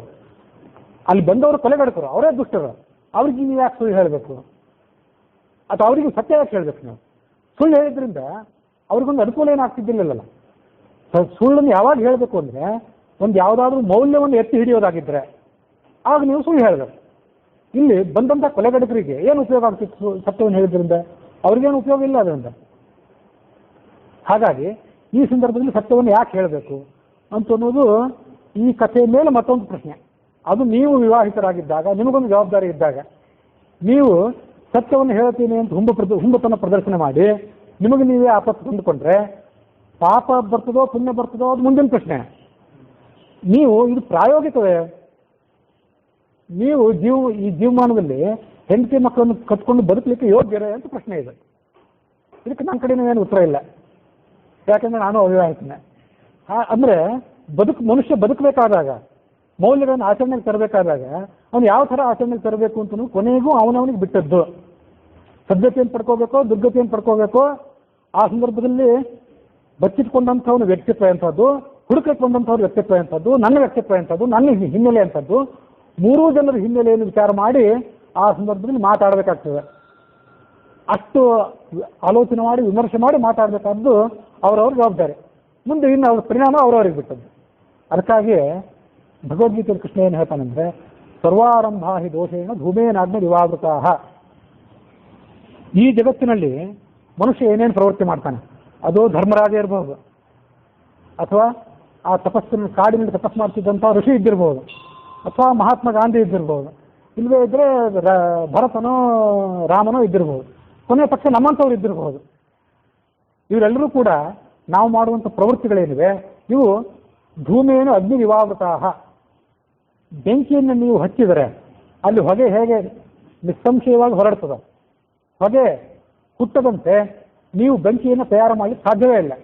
ಅಲ್ಲಿ ಬಂದವರು ಕೊಲೆಗಡಕರು, ಅವರೇ ದುಷ್ಟರು, ಅವ್ರಿಗೆ ನೀವು ಯಾಕೆ ಸುಳ್ಳು ಹೇಳಬೇಕು? ಅಥವಾ ಅವರಿಗೆ ಸತ್ಯ ಯಾಕೆ ಹೇಳಬೇಕು? ನೀವು ಸುಳ್ಳು ಹೇಳಿದ್ರಿಂದ ಅವ್ರಿಗೊಂದು ಅನುಕೂಲ ಏನಾಗ್ತಿದ್ದಿಲ್ಲಲ್ಲ. ಸುಳ್ಳನ್ನು ಯಾವಾಗ ಹೇಳಬೇಕು ಅಂದರೆ, ಒಂದು ಯಾವುದಾದ್ರೂ ಮೌಲ್ಯವನ್ನು ಎತ್ತಿ ಹಿಡಿಯೋದಾಗಿದ್ದರೆ ಆಗ ನೀವು ಸುಳ್ಳು ಹೇಳಬೇಕು. ಇಲ್ಲಿ ಬಂದಂಥ ಕೊಲೆಗಡಕರಿಗೆ ಏನು ಉಪಯೋಗ ಆಗ್ತಿತ್ತು ಸತ್ಯವನ್ನು ಹೇಳಿದ್ರಿಂದ? ಅವ್ರಿಗೇನು ಉಪಯೋಗ ಇಲ್ಲ ಅದರಿಂದ. ಹಾಗಾಗಿ ಈ ಸಂದರ್ಭದಲ್ಲಿ ಸತ್ಯವನ್ನು ಯಾಕೆ ಹೇಳಬೇಕು ಅಂತ ಅನ್ನೋದು ಈ ಕಥೆಯ ಮೇಲೆ ಮತ್ತೊಂದು ಪ್ರಶ್ನೆ. ಅದು ನೀವು ವಿವಾಹಿತರಾಗಿದ್ದಾಗ, ನಿಮಗೊಂದು ಜವಾಬ್ದಾರಿ ಇದ್ದಾಗ, ನೀವು ಸತ್ಯವನ್ನು ಹೇಳ್ತೀನಿ ಅಂತ ಹುಂಬತನ ಪ್ರದರ್ಶನ ಮಾಡಿ ನಿಮಗೆ ನೀವೇ ಆಪತ್ತು ಹೊಂದಿಕೊಂಡ್ರೆ ಪಾಪ ಬರ್ತದೋ ಪುಣ್ಯ ಬರ್ತದೋ ಅದು ಮುಂದಿನ ಪ್ರಶ್ನೆ. ನೀವು ಇದು ಪ್ರಾಯೋಗಿಕವೇ? ನೀವು ಈ ಜೀವಮಾನದಲ್ಲಿ ಹೆಂಡತಿ ಮಕ್ಕಳನ್ನು ಕಟ್ಕೊಂಡು ಬದುಕಲಿಕ್ಕೆ ಯೋಗ್ಯರೇ ಅಂತ ಪ್ರಶ್ನೆ ಇದೆ. ಇದಕ್ಕೆ ನನ್ನ ಕಡೆನೂ ಏನು ಉತ್ತರ ಇಲ್ಲ, ಯಾಕಂದರೆ ನಾನು ಅವಿವಾಹಿತನೇ. ಅಂದರೆ ಮನುಷ್ಯ ಬದುಕಬೇಕಾದಾಗ, ಮೌಲ್ಯಗಳನ್ನು ಆಚರಣೆಗೆ ತರಬೇಕಾದಾಗ ಅವನು ಯಾವ ಥರ ಆಚರಣೆಗೆ ತರಬೇಕು ಅಂತಲೂ ಕೊನೆಗೂ ಅವನವನಿಗೆ ಬಿಟ್ಟದ್ದು. ಸದ್ಗತಿಯನ್ನು ಪಡ್ಕೋಬೇಕೋ ದುರ್ಗತಿಯನ್ನು ಪಡ್ಕೋಬೇಕೋ, ಆ ಸಂದರ್ಭದಲ್ಲಿ ಬಚ್ಚಿಟ್ಕೊಂಡಂಥವನ ವ್ಯಕ್ತಿತ್ವ ಎಂಥದ್ದು, ಹುಡುಕಕ್ಕೆ ಬಂದಂಥವ್ರ ವ್ಯಕ್ತಿತ್ವ ಎಂಥದ್ದು, ನನ್ನ ವ್ಯಕ್ತಿತ್ವ ಎಂಥದ್ದು, ನನ್ನ ಹಿನ್ನೆಲೆ ಎಂಥದ್ದು, ಮೂರೂ ಜನರ ಹಿನ್ನೆಲೆಯನ್ನು ವಿಚಾರ ಮಾಡಿ ಆ ಸಂದರ್ಭದಲ್ಲಿ ಮಾತಾಡಬೇಕಾಗ್ತದೆ. ಅಷ್ಟು ಆಲೋಚನೆ ಮಾಡಿ ವಿಮರ್ಶೆ ಮಾಡಿ ಮಾತಾಡಬೇಕಾದ್ದು ಅವರವ್ರ ಜವಾಬ್ದಾರಿ. ಮುಂದೆ ಇನ್ನು ಅವ್ರ ಪರಿಣಾಮ ಅವರವ್ರಿಗೆ ಬಿಟ್ಟದ್ದು. ಅದಕ್ಕಾಗಿ ಭಗವದ್ಗೀತೆಯಲ್ಲಿ ಕೃಷ್ಣ ಏನು ಹೇಳ್ತಾನಂದ್ರೆ, ಸರ್ವಾರಂಭಾ ಹಿ ದೋಷೇಣ ಧೂಮೇನಾಗ್ನ ದಿವಾವೃತಾಃ. ಈ ಜಗತ್ತಿನಲ್ಲಿ ಮನುಷ್ಯ ಏನೇನು ಪ್ರವೃತ್ತಿ ಮಾಡ್ತಾನೆ, ಅದು ಧರ್ಮರಾಜ ಇರಬಹುದು, ಅಥವಾ ಆ ತಪಸ್ಸಿನ ಕಾಡಿನಲ್ಲಿ ತಪಸ್ಸು ಮಾಡ್ತಿದ್ದಂಥ ಋಷಿ ಇದ್ದಿರ್ಬೋದು, ಅಥವಾ ಮಹಾತ್ಮ ಗಾಂಧಿ ಇದ್ದಿರ್ಬೋದು, ಇಲ್ಲವೇ ಇದ್ದರೆ ಭರತನೋ ರಾಮನೋ ಇದ್ದಿರ್ಬೋದು, ಕೊನೆಯ ಪಕ್ಷ ನಮ್ಮಂಥವ್ರು ಇದ್ದಿರಬಹುದು. ಇವರೆಲ್ಲರೂ ಕೂಡ ನಾವು ಮಾಡುವಂಥ ಪ್ರವೃತ್ತಿಗಳೇನಿವೆ ಇವು ಧೂಮೇನು ಅಗ್ನಿ ವಿವಾವೃತಾಃ. ಬೆಂಕಿಯನ್ನು ನೀವು ಹಚ್ಚಿದರೆ ಅಲ್ಲಿ ಹೊಗೆ ಹೇಗೆ ನಿಸ್ಸಂಶಯವಾಗಿ ಹೊರಡ್ತದೆ, ಹೊಗೆ ಹುಟ್ಟದಂತೆ ನೀವು ಬೆಂಕಿಯನ್ನು ತಯಾರು ಮಾಡಲಿಕ್ಕೆ ಸಾಧ್ಯವೇ ಇಲ್ಲ.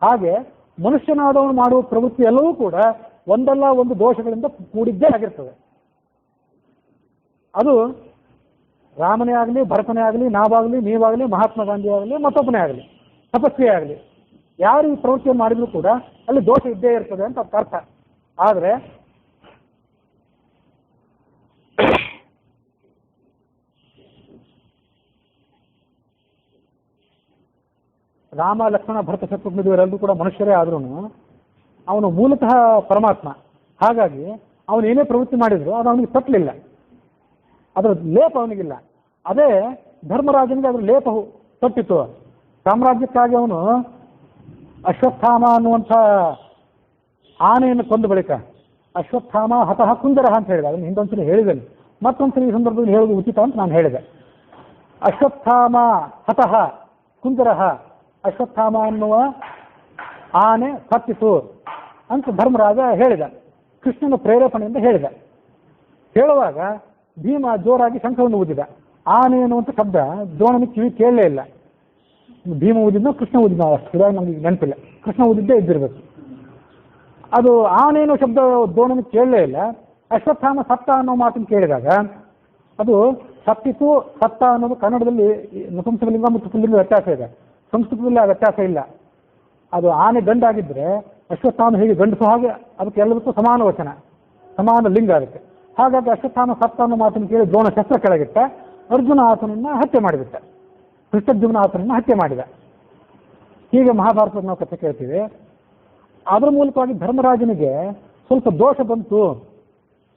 ಹಾಗೆ ಮನುಷ್ಯನಾದವನು ಮಾಡುವ ಪ್ರವೃತ್ತಿ ಎಲ್ಲವೂ ಕೂಡ ಒಂದಲ್ಲ ಒಂದು ದೋಷಗಳಿಂದ ಕೂಡಿದ್ದೇ ಆಗಿರ್ತದೆ. ಅದು ರಾಮನೇ ಆಗಲಿ, ಭರತನೇ ಆಗಲಿ, ನಾವಾಗಲಿ, ನೀವಾಗಲಿ, ಮಹಾತ್ಮ ಗಾಂಧಿ ಆಗಲಿ, ಮತ್ತೊಬ್ಬನೇ ಆಗಲಿ, ತಪಸ್ವಿ ಆಗಲಿ, ಯಾರು ಈ ಪ್ರವೃತ್ತಿಯನ್ನು ಮಾಡಿದ್ರು ಕೂಡ ಅಲ್ಲಿ ದೋಷ ಇದ್ದೇ ಇರ್ತದೆ ಅಂತ ಅರ್ಥ. ಆದರೆ ರಾಮ ಲಕ್ಷ್ಮಣ ಭರತ ಶತ್ರುಘ್ನ ಇವರೆಲ್ಲರೂ ಕೂಡ ಮನುಷ್ಯರೇ ಆದ್ರೂ ಅವನು ಮೂಲತಃ ಪರಮಾತ್ಮ. ಹಾಗಾಗಿ ಅವನು ಏನೇ ಪ್ರವೃತ್ತಿ ಮಾಡಿದ್ರು ಅದು ಅವನಿಗೆ ತಪ್ಪಲಿಲ್ಲ, ಅದರ ಲೇಪ ಅವನಿಗಿಲ್ಲ. ಅದೇ ಧರ್ಮರಾಜನಿಗೆ ಅದರ ಲೇಪ ತಟ್ಟಿತ್ತು. ಸಾಮ್ರಾಜ್ಯಕ್ಕಾಗಿ ಅವನು ಅಶ್ವತ್ಥಾಮ ಅನ್ನುವಂಥ ಆನೆಯನ್ನು ಕೊಂದ ಬಳಿಕ ಅಶ್ವತ್ಥಾಮ ಹತಃ ಕುಂಜರಹ ಅಂತ ಹೇಳಿದೆ. ಅದನ್ನು ಹಿಂದೊಂದ್ಸರಿ ಹೇಳಿದ್ದೇನೆ, ಮತ್ತೊಂದ್ಸರಿ ಈ ಸಂದರ್ಭದಲ್ಲಿ ಹೇಳೋದು ಉಚಿತ ಅಂತ ನಾನು ಹೇಳಿದೆ. ಅಶ್ವತ್ಥಾಮ ಹತಃ ಕುಂಜರಹ, ಅಶ್ವತ್ಥಾಮ ಅನ್ನುವ ಆನೆ ಸತ್ತಿತು ಅಂತ ಧರ್ಮರಾಜ ಹೇಳಿದ, ಕೃಷ್ಣನ ಪ್ರೇರೇಪಣೆಯಿಂದ ಹೇಳಿದ. ಹೇಳುವಾಗ ಭೀಮ ಜೋರಾಗಿ ಶಂಖವನ್ನು ಊದಿದ. ಆನೆ ಅನ್ನುವಂಥ ಶಬ್ದ ದ್ರೋಣನಿಗೆ ಕಿವಿ ಕೇಳಲೇ ಇಲ್ಲ. ಭೀಮ ಊದಿದ್ನೋ ಕೃಷ್ಣ ಊದಿದ್ನೋ ಅಷ್ಟು ನಮಗೆ ನೆನಪಿಲ್ಲ, ಕೃಷ್ಣ ಊದಿದ್ದೇ ಇದ್ದಿರಬೇಕು. ಅದು ಆನೆ ಅನ್ನೋ ಶಬ್ದ ದ್ರೋಣನಿಗೆ ಕೇಳಲೇ ಇಲ್ಲ. ಅಶ್ವತ್ಥಾಮ ಸತ್ತ ಅನ್ನೋ ಮಾತನ್ನು ಕೇಳಿದಾಗ ಅದು ಸತ್ತಿತು ಸತ್ತ ಅನ್ನೋದು ಕನ್ನಡದಲ್ಲಿ ನಪುಂಸಕಲಿಂಗ ಮತ್ತು ಪುಲ್ಲಿಂಗ ವ್ಯತ್ಯಾಸ ಇದೆ, ಸಂಸ್ಕೃತದಲ್ಲಿ ಆ ವ್ಯತ್ಯಾಸ ಇಲ್ಲ. ಅದು ಆನೆ ಗಂಡಾಗಿದ್ದರೆ ಅಶ್ವತ್ಥಾಮ ಹೇಗೆ ಗಂಡಸು ಹಾಗೆ ಅದಕ್ಕೆ ಎಲ್ಲದಕ್ಕೂ ಸಮಾನ ವಚನ, ಸಮಾನ ಲಿಂಗ ಅದಕ್ಕೆ. ಹಾಗಾಗಿ ಅಶ್ವತ್ಥಾಮ ಸತ್ತ ಅನ್ನೋ ಮಾತನ್ನು ಕೇಳಿ ದ್ರೋಣ ಶಸ್ತ್ರ ಕೆಳಗಿಟ್ಟ, ಅರ್ಜುನ ಆತನನ್ನು ಹತ್ಯೆ ಮಾಡಿಬಿಟ್ಟ, ಕೃಷ್ಣರ್ಜುನ ಆತನನ್ನು ಹತ್ಯೆ ಮಾಡಿದ. ಹೀಗೆ ಮಹಾಭಾರತದ ನಾವು ಕಥೆ ಕೇಳ್ತೀವಿ. ಅದರ ಮೂಲಕವಾಗಿ ಧರ್ಮರಾಜನಿಗೆ ಸ್ವಲ್ಪ ದೋಷ ಬಂತು,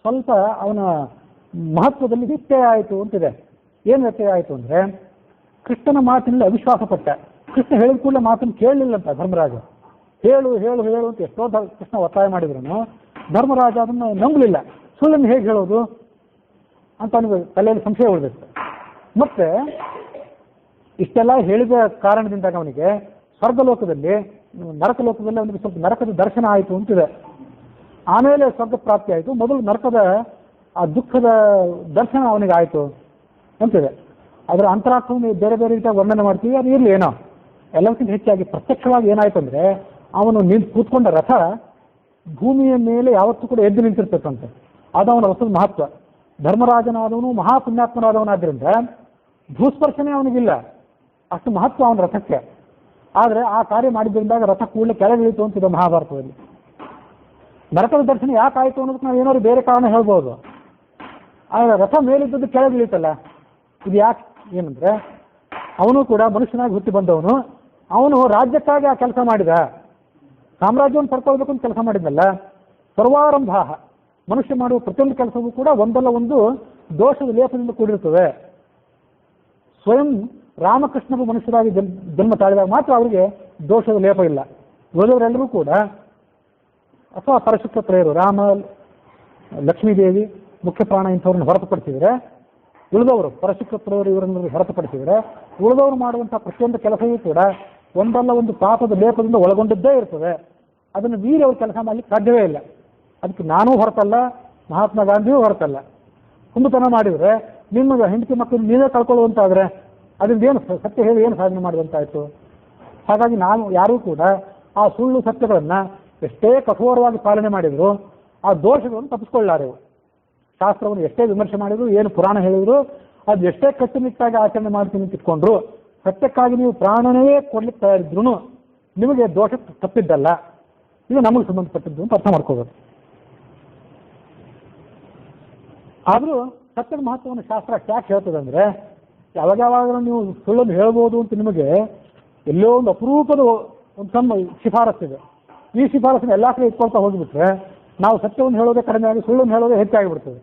ಸ್ವಲ್ಪ ಅವನ ಮಹತ್ವದಲ್ಲಿ ವ್ಯತ್ಯಯ ಆಯಿತು ಅಂತಿದೆ. ಏನು ವ್ಯತ್ಯಯ ಆಯಿತು ಅಂದರೆ, ಕೃಷ್ಣನ ಮಾತಿನಲ್ಲಿ ಅವಿಶ್ವಾಸ ಪಟ್ಟ. ಕೃಷ್ಣ ಹೇಳಿದ ಕೂಡಲೇ ಮಾತನ್ನು ಕೇಳಲಿಲ್ಲ ಅಂತ ಧರ್ಮರಾಜ. ಹೇಳು ಹೇಳು ಹೇಳು ಅಂತ ಎಷ್ಟೋ ಕೃಷ್ಣ ಒತ್ತಾಯ ಮಾಡಿದ್ರು ಧರ್ಮರಾಜ ಅದನ್ನು ನಂಬಲಿಲ್ಲ. ಸುಳ್ಳನ್ನು ಹೇಗೆ ಹೇಳೋದು ಅಂತ ಅವನಿಗೆ ತಲೆಯಲ್ಲಿ ಸಂಶಯ ಉಳಿದಿತ್ತು. ಮತ್ತೆ ಇಷ್ಟೆಲ್ಲ ಹೇಳಿದ ಕಾರಣದಿಂದಾಗ ಅವನಿಗೆ ಸ್ವರ್ಗಲೋಕದಲ್ಲಿ ನರಕಲೋಕದಲ್ಲಿ ಅವನಿಗೆ ಸ್ವಲ್ಪ ನರಕದ ದರ್ಶನ ಆಯಿತು ಅಂತಿದೆ. ಆಮೇಲೆ ಸ್ವರ್ಗ ಪ್ರಾಪ್ತಿ ಆಯಿತು, ಮೊದಲು ನರಕದ ಆ ದುಃಖದ ದರ್ಶನ ಅವನಿಗೆ ಆಯಿತು ಅಂತಿದೆ. ಅದರ ಅಂತರಾರ್ಥವನ್ನು ಬೇರೆ ಬೇರೆ ರೀತಿಯಾಗಿ ವರ್ಣನೆ ಮಾಡ್ತೀವಿ, ಅದು ಇರಲಿ. ಏನೋ ಎಲ್ಲಕ್ಕಿಂತ ಹೆಚ್ಚಾಗಿ ಪ್ರತ್ಯಕ್ಷವಾಗಿ ಏನಾಯ್ತು ಅಂದರೆ, ಅವನು ನಿಂತು ಕೂತ್ಕೊಂಡ ರಥ ಭೂಮಿಯ ಮೇಲೆ ಯಾವತ್ತೂ ಕೂಡ ಎದ್ದು ನಿಂತಿರ್ತಕ್ಕಂತೆ. ಅದು ಅವನ ರಥದ ಮಹತ್ವ. ಧರ್ಮರಾಜನಾದವನು ಮಹಾಪುಣ್ಯಾತ್ಮನಾದವನಾದ್ರಿಂದ ಭೂಸ್ಪರ್ಶನೇ ಅವನಿಗಿಲ್ಲ, ಅಷ್ಟು ಮಹತ್ವ ಅವನ ರಥಕ್ಕೆ. ಆದರೆ ಆ ಕಾರ್ಯ ಮಾಡಿದ್ರಿಂದಾಗ ರಥ ಕೂಡಲೇ ಕೆಳಗಿಳಿತು ಅಂತಿದೆ ಮಹಾಭಾರತದಲ್ಲಿ. ನರಕದ ದರ್ಶನ ಯಾಕೆ ಆಯಿತು ಅನ್ನೋದಕ್ಕೆ ನಾವು ಏನಾದ್ರು ಬೇರೆ ಕಾರಣ ಹೇಳ್ಬೋದು. ಆದರೆ ರಥ ಮೇಲಿದ್ದದ್ದು ಕೆಳಗಿಳಿತಲ್ಲ, ಇದು ಯಾಕೆ ಏನಂದ್ರೆ, ಅವನು ಕೂಡ ಮನುಷ್ಯನಾಗಿ ಹುಟ್ಟಿ ಬಂದವನು. ಅವನು ರಾಜ್ಯಕ್ಕಾಗಿ ಆ ಕೆಲಸ ಮಾಡಿದ, ಸಾಮ್ರಾಜ್ಯವನ್ನು ಪಡ್ಕೊಳ್ಬೇಕು ಅಂತ ಕೆಲಸ ಮಾಡಿದ್ನಲ್ಲ. ಸರ್ವಾರಂಭ ಮನುಷ್ಯ ಮಾಡುವ ಪ್ರತಿಯೊಂದು ಕೆಲಸವೂ ಕೂಡ ಒಂದಲ್ಲ ಒಂದು ದೋಷದ ಲೇಪದಿಂದ ಕೂಡಿರುತ್ತದೆ. ಸ್ವಯಂ ರಾಮಕೃಷ್ಣರು ಮನುಷ್ಯರಾಗಿ ಜನ್ಮ ತಾಳಿದಾಗ ಮಾತ್ರ ಅವರಿಗೆ ದೋಷದ ಲೇಪ ಇಲ್ಲ. ಉಳಿದವರೆಲ್ಲರೂ ಕೂಡ ಅಥವಾ ಪರಶುಕ್ತ ಪ್ರೇಯರು, ರಾಮ, ಲಕ್ಷ್ಮೀದೇವಿ, ಮುಖ್ಯ ಪ್ರಾಣ ಇಂಥವ್ರನ್ನ ಹೊರತುಪಡಿಸಿದರೆ, ಉಳಿದವರು ಪರಶುಕ್ತ ಪ್ರೇಯರು ಇವರನ್ನು ಹೊರತುಪಡಿಸಿದರೆ ಉಳಿದವರು ಮಾಡುವಂಥ ಪ್ರತಿಯೊಂದು ಕೆಲಸವೂ ಕೂಡ ಒಂದಲ್ಲ ಒಂದು ಪಾಪದ ಲೇಪದಿಂದ ಒಳಗೊಂಡಿದ್ದೇ ಇರ್ತದೆ. ಅದನ್ನು ಮೀರಿ ಅವರು ಕೆಲಸ ಮಾಡಲಿಕ್ಕೆ ಸಾಧ್ಯವೇ ಇಲ್ಲ. ಅದಕ್ಕೆ ನಾನೂ ಹೊರತಲ್ಲ, ಮಹಾತ್ಮ ಗಾಂಧಿಯೂ ಹೊರತಲ್ಲ. ಕುಂಬತನ ಮಾಡಿದರೆ ನಿಮ್ಮ ಹೆಂಡತಿ ಮಕ್ಕಳು ನೀವೇ ಕಳ್ಕೊಳ್ಳುವಂತಾದರೆ ಅದರಿಂದ ಏನು ಸತ್ಯ ಹೇಳಿ ಏನು ಸಾಧನೆ ಮಾಡುವಂತಾಯಿತು? ಹಾಗಾಗಿ ನಾವು ಯಾರೂ ಕೂಡ ಆ ಸುಳ್ಳು ಸತ್ಯಗಳನ್ನು ಎಷ್ಟೇ ಕಠೋರವಾಗಿ ಪಾಲನೆ ಮಾಡಿದ್ರು ಆ ದೋಷಗಳನ್ನು ತಪ್ಪಿಸ್ಕೊಳ್ಳಾರೆವು. ಶಾಸ್ತ್ರವನ್ನು ಎಷ್ಟೇ ವಿಮರ್ಶೆ ಮಾಡಿದ್ರು, ಏನು ಪುರಾಣ ಹೇಳಿದ್ರು, ಅದು ಎಷ್ಟೇ ಕಟ್ಟುನಿಟ್ಟಾಗಿ ಆಚರಣೆ ಮಾಡ್ತೀನಿ ಅಂತ ಇಟ್ಕೊಂಡ್ರು, ಸತ್ಯಕ್ಕಾಗಿ ನೀವು ಪ್ರಾಣನೇ ಕೊಡ್ಲಿಕ್ಕೆ ತಯಾರಿದ್ರು ನಿಮಗೆ ದೋಷ ತಪ್ಪಿದ್ದಲ್ಲ. ಇದು ನಮಗೆ ಸಂಬಂಧಪಟ್ಟಿದ್ದು ಅಂತ ಅರ್ಥ ಮಾಡ್ಕೋಬೇಕು. ಆದರೂ ಸತ್ಯದ ಮಹತ್ವವನ್ನು ಶಾಸ್ತ್ರ ಯಾಕೆ ಹೇಳ್ತದೆ ಅಂದರೆ, ಯಾವಾಗಾದ್ರೂ ನೀವು ಸುಳ್ಳನ್ನು ಹೇಳ್ಬೋದು ಅಂತ ನಿಮಗೆ ಎಲ್ಲೋ ಒಂದು ಅಪರೂಪದ ಒಂದು ಸಣ್ಣ ಶಿಫಾರಸ್ಸಿದೆ. ಈ ಶಿಫಾರಸ್ಸನ್ನು ಎಲ್ಲ ಕಡೆ ಇಟ್ಕೊಳ್ತಾ ಹೋಗಿಬಿಟ್ರೆ ನಾವು ಸತ್ಯವನ್ನು ಹೇಳೋದೇ ಕಡಿಮೆ ಆಗಿ ಸುಳ್ಳನ್ನು ಹೇಳೋದೇ ಹೆಚ್ಚಾಗಿಬಿಡ್ತದೆ.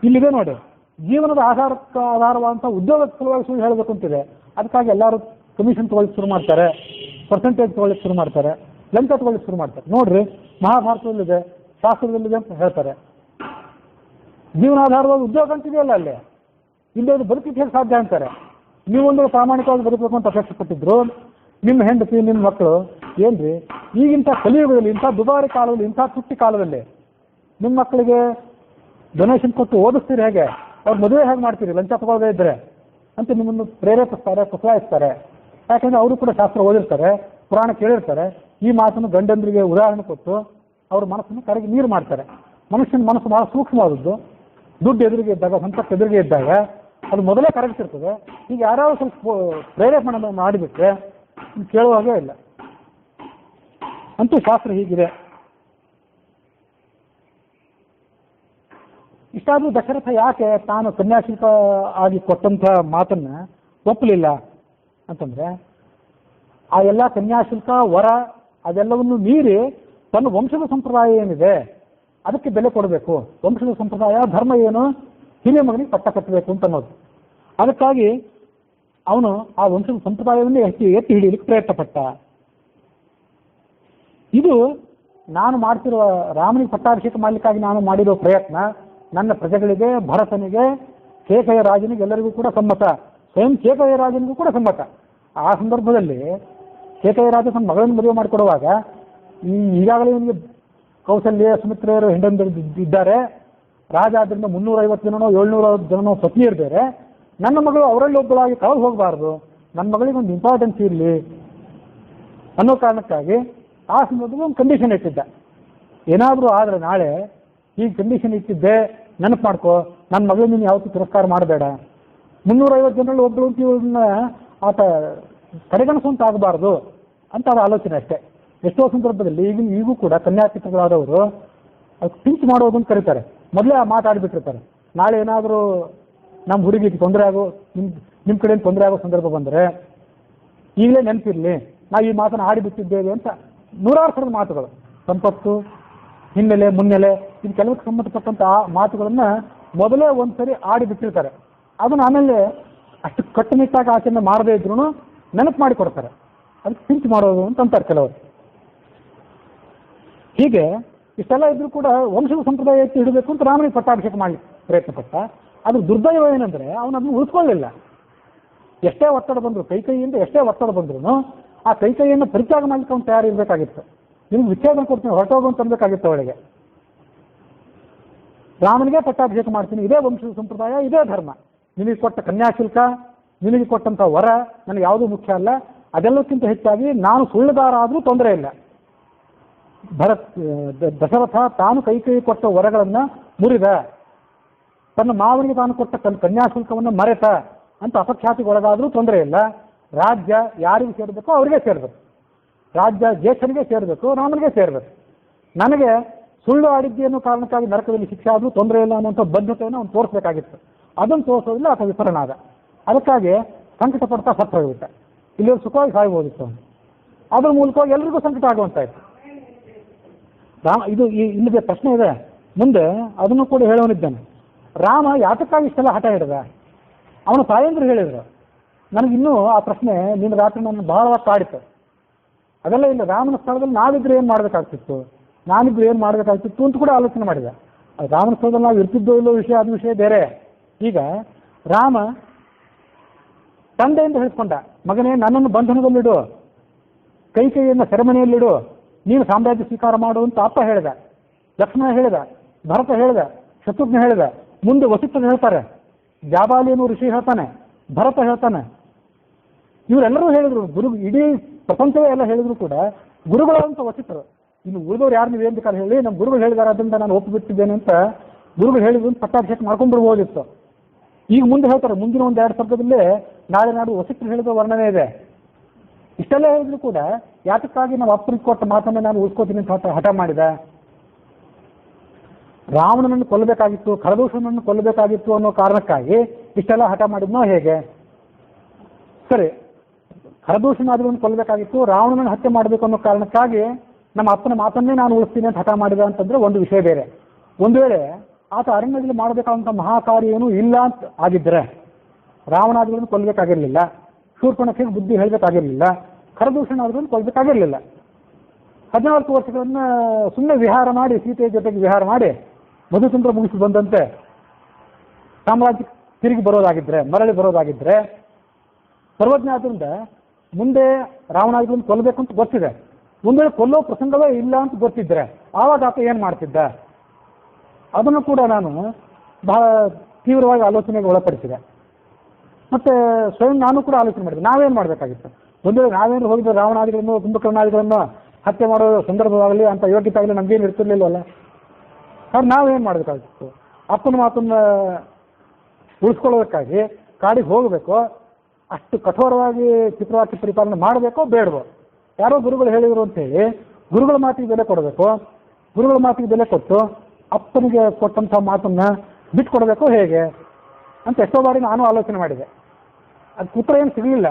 ಇಲ್ಲಿದೆ ನೋಡಿ, ಜೀವನದ ಆಧಾರವಾದಂಥ ಉದ್ಯೋಗದ ಸಲುವಾಗಿ ಸುಳ್ಳು ಹೇಳಬೇಕು ಅಂತಿದೆ. ಅದಕ್ಕಾಗಿ ಎಲ್ಲರೂ ಕಮಿಷನ್ ತೊಗೊಳ್ಳಿಕ್ಕೆ ಶುರು ಮಾಡ್ತಾರೆ, ಪರ್ಸೆಂಟೇಜ್ ತೊಗೊಳ್ಳಿಕ್ಕೆ ಶುರು ಮಾಡ್ತಾರೆ, ಲಂಚ ತೊಗೊಳ್ಳಿಕ್ಕೆ ಶುರು ಮಾಡ್ತಾರೆ. ನೋಡ್ರಿ, ಮಹಾಭಾರತದಲ್ಲಿದೆ, ಶಾಸ್ತ್ರದಲ್ಲಿದೆ ಅಂತ ಹೇಳ್ತಾರೆ. ಜೀವನಾಧಾರವಾಗಿ ಉದ್ಯೋಗ ಅಂತಿದೆಯಲ್ಲ, ಅಲ್ಲಿ ಇಲ್ಲಿ ಅದು ಬದುಕಲಿಕ್ಕೆ ಹೇಗೆ ಸಾಧ್ಯ ಅಂತಾರೆ. ನೀವೊಂದು ಪ್ರಾಮಾಣಿಕವಾಗಿ ಬದುಕಬೇಕು ಅಂತ ಅಪೇಕ್ಷೆ ಪಟ್ಟಿದ್ರು, ನಿಮ್ಮ ಹೆಂಡತಿ, ನಿಮ್ಮ ಮಕ್ಕಳು ಏನ್ರಿ ಈಗಿಂಥ ಕಲಿಯುಗದಲ್ಲಿ, ಇಂಥ ದುಬಾರಿ ಕಾಲದಲ್ಲಿ, ಇಂಥ ತುಟ್ಟಿ ಕಾಲದಲ್ಲಿ ನಿಮ್ಮ ಮಕ್ಕಳಿಗೆ ಡೊನೇಷನ್ ಕೊಟ್ಟು ಓದಿಸ್ತೀರಿ ಹೇಗೆ? ಅವ್ರು ಮದುವೆ ಹೇಗೆ ಮಾಡ್ತೀರಿ ಲಂಚ ತಗೊಳ್ಳದೇ ಇದ್ರೆ ಅಂತ ನಿಮ್ಮನ್ನು ಪ್ರೇರೇಪಿಸ್ತಾರೆ, ಪ್ರೋತ್ಸಾಹಿಸ್ತಾರೆ. ಯಾಕೆಂದ್ರೆ ಅವರು ಕೂಡ ಶಾಸ್ತ್ರ ಓದಿರ್ತಾರೆ, ಪುರಾಣ ಕೇಳಿರ್ತಾರೆ. ಈ ಮಾತನ್ನು ಗಂಡಂದ್ರಿಗೆ ಉದಾಹರಣೆ ಕೊಟ್ಟು ಅವ್ರ ಮನಸ್ಸನ್ನು ಕರಗಿ ನೀರು ಮಾಡ್ತಾರೆ. ಮನುಷ್ಯನ ಮನಸ್ಸು ಬಹಳ ಸೂಕ್ಷ್ಮವಾದದ್ದು. ದುಡ್ಡು ಎದುರಿಗೆ ಇದ್ದಾಗ, ಸಂಪತ್ತು ಎದುರಿಗೆ ಇದ್ದಾಗ ಅದು ಮೊದಲೇ ಕರಗ್ತಿರ್ತದೆ. ಈಗ ಯಾರಾದ್ರೂ ಸ್ವಲ್ಪ ಪ್ರೇರೇಪಣೆ ಮಾಡಿಬಿಟ್ರೆ ಕೇಳುವಾಗೇ ಇಲ್ಲ. ಅಂತೂ ಶಾಸ್ತ್ರ ಹೀಗಿದೆ. ಇಷ್ಟಾದ್ರೂ ದಶರಥ ಯಾಕೆ ತಾನು ಕನ್ಯಾಶುಲ್ಕ ಆಗಿ ಕೊಟ್ಟಂಥ ಮಾತನ್ನ ಒಪ್ಪಲಿಲ್ಲ ಅಂತಂದ್ರೆ, ಆ ಎಲ್ಲ ಕನ್ಯಾಶುಲ್ಕ ವರ ಅದೆಲ್ಲವನ್ನು ಮೀರಿ ತನ್ನ ವಂಶದ ಸಂಪ್ರದಾಯ ಏನಿದೆ ಅದಕ್ಕೆ ಬೆಲೆ ಕೊಡಬೇಕು. ವಂಶದ ಸಂಪ್ರದಾಯ ಧರ್ಮ ಏನು, ಹಿರಿಯ ಮಗನಿಗೆ ಪಟ್ಟ ಕಟ್ಟಬೇಕು ಅಂತ ಅನ್ನೋದು. ಅದಕ್ಕಾಗಿ ಅವನು ಆ ವಂಶದ ಸಂಪ್ರದಾಯವನ್ನೇ ಎತ್ತಿ ಹಿಡಿಯಲಿಕ್ಕೆ ಪ್ರಯತ್ನ ಪಟ್ಟ. ಇದು ನಾನು ಮಾಡ್ತಿರುವ ರಾಮನಿಗೆ ಪಟ್ಟಾಭಿಷೇಕ ಮಾಡಲಿಕ್ಕಾಗಿ ನಾನು ಮಾಡಿರೋ ಪ್ರಯತ್ನ ನನ್ನ ಪ್ರಜೆಗಳಿಗೆ, ಭರತನಿಗೆ, ಕೇಕಯ್ಯ ರಾಜನಿಗೆ ಎಲ್ಲರಿಗೂ ಕೂಡ ಸಮ್ಮತ, ಸ್ವಯಂ ಕೇಕಯ್ಯ ರಾಜನಿಗೂ ಕೂಡ ಸಮ್ಮತ. ಆ ಸಂದರ್ಭದಲ್ಲಿ ಕೇಕಯ್ಯ ರಾಜ ತನ್ನ ಮಗಳನ್ನು ಮದುವೆ ಮಾಡಿಕೊಡುವಾಗ ಈಗಾಗಲೇ ಇವನಿಗೆ ಕೌಸಲ್ಯ, ಸುಮಿತ್ರೆಯರು ಹೆಂಡಂದು ಇದ್ದಾರೆ. ರಾಜ ಆದ್ರಿಂದ 350 ಜನನೋ 750 ಜನನೋ ಪತ್ನಿಯರು ಬೇರೆ. ನನ್ನ ಮಗಳು ಅವರಲ್ಲಿ ಒಬ್ಬಳಾಗಿ ಕಳೆದು ಹೋಗಬಾರ್ದು, ನನ್ನ ಮಗಳಿಗೆ ಒಂದು ಇಂಪಾರ್ಟೆನ್ಸ್ ಇರಲಿ ಅನ್ನೋ ಕಾರಣಕ್ಕಾಗಿ ಆ ಸಂದರ್ಭದಲ್ಲಿ ಒಂದು ಕಂಡೀಷನ್ ಇಟ್ಟಿದ್ದ. ಏನಾದರೂ ಆದರೆ ನಾಳೆ ಈ ಕಂಡೀಷನ್ ಇಟ್ಟಿದ್ದೆ, ನೆನಪು ಮಾಡ್ಕೋ, ನನ್ನ ಮಗಳು ನೀನು ಯಾವತ್ತೂ ತಿರಸ್ಕಾರ ಮಾಡಬೇಡ. 350 ಜನರಲ್ಲಿ ಒಬ್ಬಳು ಅಂತ ಇವ್ರನ್ನ ಆತ ಕಡೆಗಣಿಸುವಂತ ಆಗಬಾರ್ದು ಅಂತ ಅವರ ಆಲೋಚನೆ ಅಷ್ಟೇ. ಎಷ್ಟೋ ಸಂದರ್ಭದಲ್ಲಿ ಈಗೂ ಕೂಡ ಕನ್ಯಾಪಿತಗಳಾದವರು ಪಿಂಚ್ ಮಾಡೋದು ಅಂತ ಕರೀತಾರೆ. ಮೊದಲೇ ಆ ಮಾತಾಡಿಬಿಟ್ಟಿರ್ತಾರೆ. ನಾಳೆ ಏನಾದರೂ ನಮ್ಮ ಹುಡುಗಿಗೆ ತೊಂದರೆ ಆಗೋ, ನಿಮ್ಮ ಕಡೆಯಿಂದ ತೊಂದರೆ ಆಗೋ ಸಂದರ್ಭ ಬಂದರೆ ಈಗಲೇ ನೆನಪಿರಲಿ ನಾವು ಈ ಮಾತನ್ನು ಆಡಿಬಿಟ್ಟಿದ್ದೇವೆ ಅಂತ ನೂರಾರು ಥರದ ಮಾತುಗಳು, ಸಂಪತ್ತು, ಹಿನ್ನೆಲೆ, ಮುನ್ನೆಲೆ, ಇದು ಕೆಲವಕ್ಕೆ ಸಂಬಂಧಪಟ್ಟಂತ ಆ ಮಾತುಗಳನ್ನು ಮೊದಲೇ ಒಂದ್ಸರಿ ಆಡಿಬಿಟ್ಟಿರ್ತಾರೆ. ಅದನ್ನು ಆಮೇಲೆ ಅಷ್ಟು ಕಟ್ಟುನಿಟ್ಟಾಗಿ ಆಚರಣೆ ಮಾಡದೇ ಇದ್ರು ನೆನಪು ಮಾಡಿ ಕೊಡ್ತಾರೆ. ಅದಕ್ಕೆ ಪಿಂಚ್ ಮಾಡೋದು ಅಂತ ಅಂತಾರೆ ಕೆಲವರು. ಹೀಗೆ ಇಷ್ಟೆಲ್ಲ ಇದ್ರೂ ಕೂಡ ವಂಶದ ಸಂಪ್ರದಾಯ ಎತ್ತಿ ಹಿಡಬೇಕು ಅಂತ ರಾಮನಿಗೆ ಪಟ್ಟಾಭಿಷೇಕ ಮಾಡಲಿಕ್ಕೆ ಪ್ರಯತ್ನ ಪಟ್ಟ. ಅದ್ರ ದುರ್ದೈವ ಏನಂದ್ರೆ ಅವನು ಅದನ್ನು ಉಳಿಸ್ಕೊಳ್ಳಿಲ್ಲ. ಎಷ್ಟೇ ಒತ್ತಡ ಬಂದ್ರು, ಕೈಯಿಂದ ಎಷ್ಟೇ ಒತ್ತಡ ಬಂದ್ರು ಆ ಕೈಯನ್ನು ಪರಿತ್ಯಾಗ ಮಾಡ್ಲಿಕ್ಕೆ ಅವ್ನು ತಯಾರಿರ್ಬೇಕಾಗಿತ್ತು. ನಿಮ್ಗೆ ವಿಚ್ಛೇದನ ಕೊಡ್ತೀನಿ, ಹೊರಟೋಗು ಅಂತ ಅನ್ಬೇಕಾಗಿತ್ತು ಅವಳಿಗೆ. ರಾಮನಿಗೆ ಪಟ್ಟಾಭಿಷೇಕ ಮಾಡ್ತೀನಿ, ಇದೇ ವಂಶದ ಸಂಪ್ರದಾಯ, ಇದೇ ಧರ್ಮ. ನಿನಗೆ ಕೊಟ್ಟ ಕನ್ಯಾಶುಲ್ಕ, ನಿನಗೆ ಕೊಟ್ಟಂತ ವರ ನನಗೆ ಯಾವುದೂ ಮುಖ್ಯ ಅಲ್ಲ. ಅದೆಲ್ಲಕ್ಕಿಂತ ಹೆಚ್ಚಾಗಿ ನಾನು ಸುಳ್ಳುಗಾರ ಆದರೂ ತೊಂದರೆ ಇಲ್ಲ. ದಶರಥ ತಾನು ಕೈ ಕೊಟ್ಟ ವರಗಳನ್ನ ಮುರಿದ, ತನ್ನ ಮಾವನಿಗೆ ತಾನು ಕೊಟ್ಟ ಕನ್ಯಾಶುಲ್ಕವನ್ನು ಮರೆತ ಅಂತ ಅಪಖ್ಯಾತಿಗೆ ಒಳಗಾದರೂ ತೊಂದರೆ ಇಲ್ಲ. ರಾಜ್ಯ ಯಾರಿಗೆ ಸೇರಬೇಕೋ ಅವರಿಗೆ ಸೇರಬೇಕು. ರಾಜ್ಯ ಜ್ಯೇಷ್ಠನಿಗೆ ಸೇರಬೇಕು, ರಾಮನಿಗೆ ಸೇರಬೇಕು. ನನಗೆ ಸುಳ್ಳು ಆಡಿದ್ದೆ ಅನ್ನೋ ಕಾರಣಕ್ಕಾಗಿ ನರಕದಲ್ಲಿ ಶಿಕ್ಷೆ ಆದರೂ ತೊಂದರೆ ಇಲ್ಲ ಅನ್ನೋಂಥ ಬದ್ಧತೆಯನ್ನು ಅವನು ತೋರಿಸಬೇಕಾಗಿತ್ತು. ಅದನ್ನು ತೋರಿಸೋದಿಲ್ಲ, ಅಥವಾ ವಿಫಲನಾದ. ಅದಕ್ಕಾಗಿ ಸಂಕಟ ಪಡ್ತಾ ಸತ್ತು ಹೋಗ್ಬಿಟ್ಟ. ಇಲ್ಲಿ ಸುಖವಾಗಿ ಸಾಯ್ಬೋದಿತ್ತು ಅವನು. ಅದ್ರ ಮೂಲಕವಾಗಿ ಎಲ್ರಿಗೂ ಸಂಕಟ ಆಗುವಂತಾಯ್ತು. ಇದು ಇಲ್ಲಿಗೆ ಪ್ರಶ್ನೆ ಇದೆ ಮುಂದೆ, ಅದನ್ನು ಕೂಡ ಹೇಳೋನಿದ್ದಾನೆ. ರಾಮ ಯಾತಕ್ಕಾಗಿ ಇಷ್ಟೆಲ್ಲ ಹಠ ಹಿಡಿದ? ಅವನ ತಾಯಂದ್ರು ಹೇಳಿದ್ರು. ನನಗಿನ್ನೂ ಆ ಪ್ರಶ್ನೆ ನಿನ್ನ ರಾತ್ರಿ ನನ್ನ ಬಹಳವಾಗಿ ಕಾಡಿತು. ಅದೆಲ್ಲ ಇಲ್ಲ, ರಾಮನ ಸ್ಥಳದಲ್ಲಿ ನಾವಿದ್ರೆ ಏನು ಮಾಡಬೇಕಾಗ್ತಿತ್ತು, ನಾನಿದ್ರೆ ಏನು ಮಾಡಬೇಕಾಗ್ತಿತ್ತು ಅಂತ ಕೂಡ ಆಲೋಚನೆ ಮಾಡಿದೆ. ಅದು ರಾಮನ ಸ್ಥಳದಲ್ಲಿ ನಾವು ಇರ್ತಿದ್ದೋ ಇಲ್ಲೋ ವಿಷಯ, ಅದು ವಿಷಯ ಬೇರೆ. ಈಗ ರಾಮ ತಂದೆಯಿಂದ ಹೇಳಿಸ್ಕೊಂಡ, ಮಗನೇ ನನ್ನನ್ನು ಬಂಧನದಲ್ಲಿಡು, ಕೈಯನ್ನು ಸೆರೆಮನೆಯಲ್ಲಿಡು, ನೀನು ಸಾಮ್ರಾಜ್ಯ ಸ್ವೀಕಾರ ಮಾಡು ಅಂತ ಅಪ್ಪ ಹೇಳಿದ. ಲಕ್ಷ್ಮಣ ಹೇಳಿದ, ಭರತ ಹೇಳಿದ, ಶತ್ರುಘ್ನ ಹೇಳಿದ. ಮುಂದೆ ವಸಿಷ್ಠರು ಹೇಳ್ತಾರೆ, ಜಾಬಾಲಿ ಅನ್ನೋ ಋಷಿ ಹೇಳ್ತಾನೆ, ಭರತ ಹೇಳ್ತಾನೆ. ಇವರೆಲ್ಲರೂ ಹೇಳಿದ್ರು, ಇಡೀ ಪ್ರಪಂಚವೇ ಎಲ್ಲ ಹೇಳಿದ್ರು ಕೂಡ ಗುರುಗಳಂತ ವಸಿಷ್ಠರು. ಇನ್ನು ಉಳಿದವ್ರು ಯಾರು ನೀವೇನು ಬೇಕಾದ್ರೆ ಹೇಳಿ, ನಮ್ಮ ಗುರುಗಳು ಹೇಳಿದಾರೆ ಅದರಿಂದ ನಾನು ಒಪ್ಪಿಬಿಟ್ಟಿದ್ದೇನೆ ಅಂತ ಗುರುಗಳು ಹೇಳಿದ್ರು ಅಂತ ಪಟ್ಟಾಭಿಷೇಕ ಮಾಡ್ಕೊಂಡ್ಬಿಡ್ಬೋದಿತ್ತು. ಈಗ ಮುಂದೆ ಹೇಳ್ತಾರೆ, ಮುಂದಿನ ಒಂದು 2 ಶಬ್ದದಲ್ಲೇ ನಾಳೆ ನಾಡು ವಸಿಷ್ಠರು ಹೇಳಿದ ವರ್ಣನೆ ಇದೆ. ಇಷ್ಟೆಲ್ಲ ಹೇಳಿದ್ರು ಕೂಡ ಯಾತಕ್ಕಾಗಿ ನಾವು ಅಪ್ಪನಿಗೆ ಕೊಟ್ಟ ಮಾತನ್ನೇ ನಾನು ಉಳಿಸ್ಕೋತೀನಿ ಅಂತ ಹಠ ಮಾಡಿದ? ರಾವಣನನ್ನು ಕೊಲ್ಲಬೇಕಾಗಿತ್ತು, ಖರದೂಷಣನನ್ನು ಕೊಲ್ಲಬೇಕಾಗಿತ್ತು ಅನ್ನೋ ಕಾರಣಕ್ಕಾಗಿ ಇಷ್ಟೆಲ್ಲ ಹಠ ಮಾಡಿದ್ನೋ ಹೇಗೆ? ಸರಿ, ಖರದೂಷಣಾದಿಗಳನ್ನು ಕೊಲ್ಲಬೇಕಾಗಿತ್ತು, ರಾವಣನನ್ನು ಹತ್ಯೆ ಮಾಡಬೇಕು ಅನ್ನೋ ಕಾರಣಕ್ಕಾಗಿ ನಮ್ಮ ಅಪ್ಪನ ಮಾತನ್ನೇ ನಾನು ಉಳಿಸ್ತೀನಿ ಅಂತ ಹಠ ಮಾಡಿದ ಅಂತಂದ್ರೆ ಒಂದು ವಿಷಯ ಬೇರೆ. ಒಂದು ವೇಳೆ ಆತ ಅರಣ್ಯದಲ್ಲಿ ಮಾಡಬೇಕಾದಂಥ ಮಹಾಕಾರ್ಯ ಏನೂ ಇಲ್ಲ ಅಂತ ಆಗಿದ್ರೆ ರಾವಣಾದಿಗಳನ್ನು ಕೊಲ್ಲಬೇಕಾಗಿರಲಿಲ್ಲ, ಶೂರ್ಪಣಖಿಗೆ ಬುದ್ಧಿ ಹೇಳಬೇಕಾಗಿರಲಿಲ್ಲ, ಖರದೂಷಣಾದಿಗಳನ್ನು ಕೊಲ್ಲಬೇಕಾಗಿರಲಿಲ್ಲ. 14 ವರ್ಷಗಳನ್ನ ಸುಮ್ಮನೆ ವಿಹಾರ ಮಾಡಿ, ಸೀತೆಯ ಜೊತೆಗೆ ವಿಹಾರ ಮಾಡಿ ಮಧುಚಂದ್ರ ಮುಗಿಸಿ ಬಂದಂತೆ ಸಾಮ್ರಾಜ್ಯ ತಿರುಗಿ ಬರೋದಾಗಿದ್ರೆ, ಮರಳಿ ಬರೋದಾಗಿದ್ರೆ, ಸರ್ವಜ್ಞ ಆದ್ರಿಂದ ಮುಂದೆ ರಾವಣಾದಿಗಳನ್ನು ಕೊಲ್ಲಬೇಕು ಅಂತ ಗೊತ್ತಿದೆ. ಒಂದು ವೇಳೆ ಕೊಲ್ಲೋ ಪ್ರಸಂಗವೇ ಇಲ್ಲ ಅಂತ ಗೊತ್ತಿದ್ರೆ ಆವಾಗ ಆತ ಏನು ಮಾಡ್ತಿದ್ದ? ಅದನ್ನು ಕೂಡ ನಾನು ಬಹಳ ತೀವ್ರವಾಗಿ ಆಲೋಚನೆಗೆ ಒಳಪಡಿಸಿದೆ. ಮತ್ತೆ ಸ್ವಯಂ ನಾನು ಕೂಡ ಆಲೋಚನೆ ಮಾಡಿದೆ, ನಾವೇನು ಮಾಡಬೇಕಾಗಿತ್ತು? ಒಂದು ವೇಳೆ ನಾವೇನು ಹೋಗಿದ್ದು ರಾವಣಾದಿಗಳನ್ನು, ಕುಂಭಕರ್ಣಾದಿಗಳನ್ನು ಹತ್ಯೆ ಮಾಡೋ ಸಂದರ್ಭವಾಗಲಿ ಅಂತ ಯೋಗ್ಯತೆ ಆಗಲಿ ನಮಗೇನು ಇರ್ತಿರ್ಲಿಲ್ವಲ್ಲ. ಅವ್ರು ನಾವೇನು ಮಾಡಬೇಕಾಗಿತ್ತು? ಅಪ್ಪನ ಮಾತನ್ನ ಉಳಿಸ್ಕೊಳ್ಳೋದಕ್ಕಾಗಿ ಕಾಡಿಗೆ ಹೋಗಬೇಕು, ಅಷ್ಟು ಕಠೋರವಾಗಿ ಚಿತ್ರವಾಕ್ಯ ಪರಿಪಾಲನೆ ಮಾಡಬೇಕೋ ಬೇಡವೋ? ಯಾರೋ ಗುರುಗಳು ಹೇಳಿದರು ಅಂತೇಳಿ ಗುರುಗಳ ಮಾತಿಗೆ ಬೆಲೆ ಕೊಡಬೇಕು. ಗುರುಗಳ ಮಾತಿಗೆ ಬೆಲೆ ಕೊಟ್ಟು ಅಪ್ಪನಿಗೆ ಕೊಟ್ಟಂಥ ಮಾತನ್ನ ಬಿಟ್ಕೊಡ್ಬೇಕು ಹೇಗೆ ಅಂತ ಎಷ್ಟೋ ಬಾರಿ ನಾನು ಆಲೋಚನೆ ಮಾಡಿದೆ. ಅದಕ್ಕೆ ಉತ್ತರ ಏನು ಸಿಗಲಿಲ್ಲ.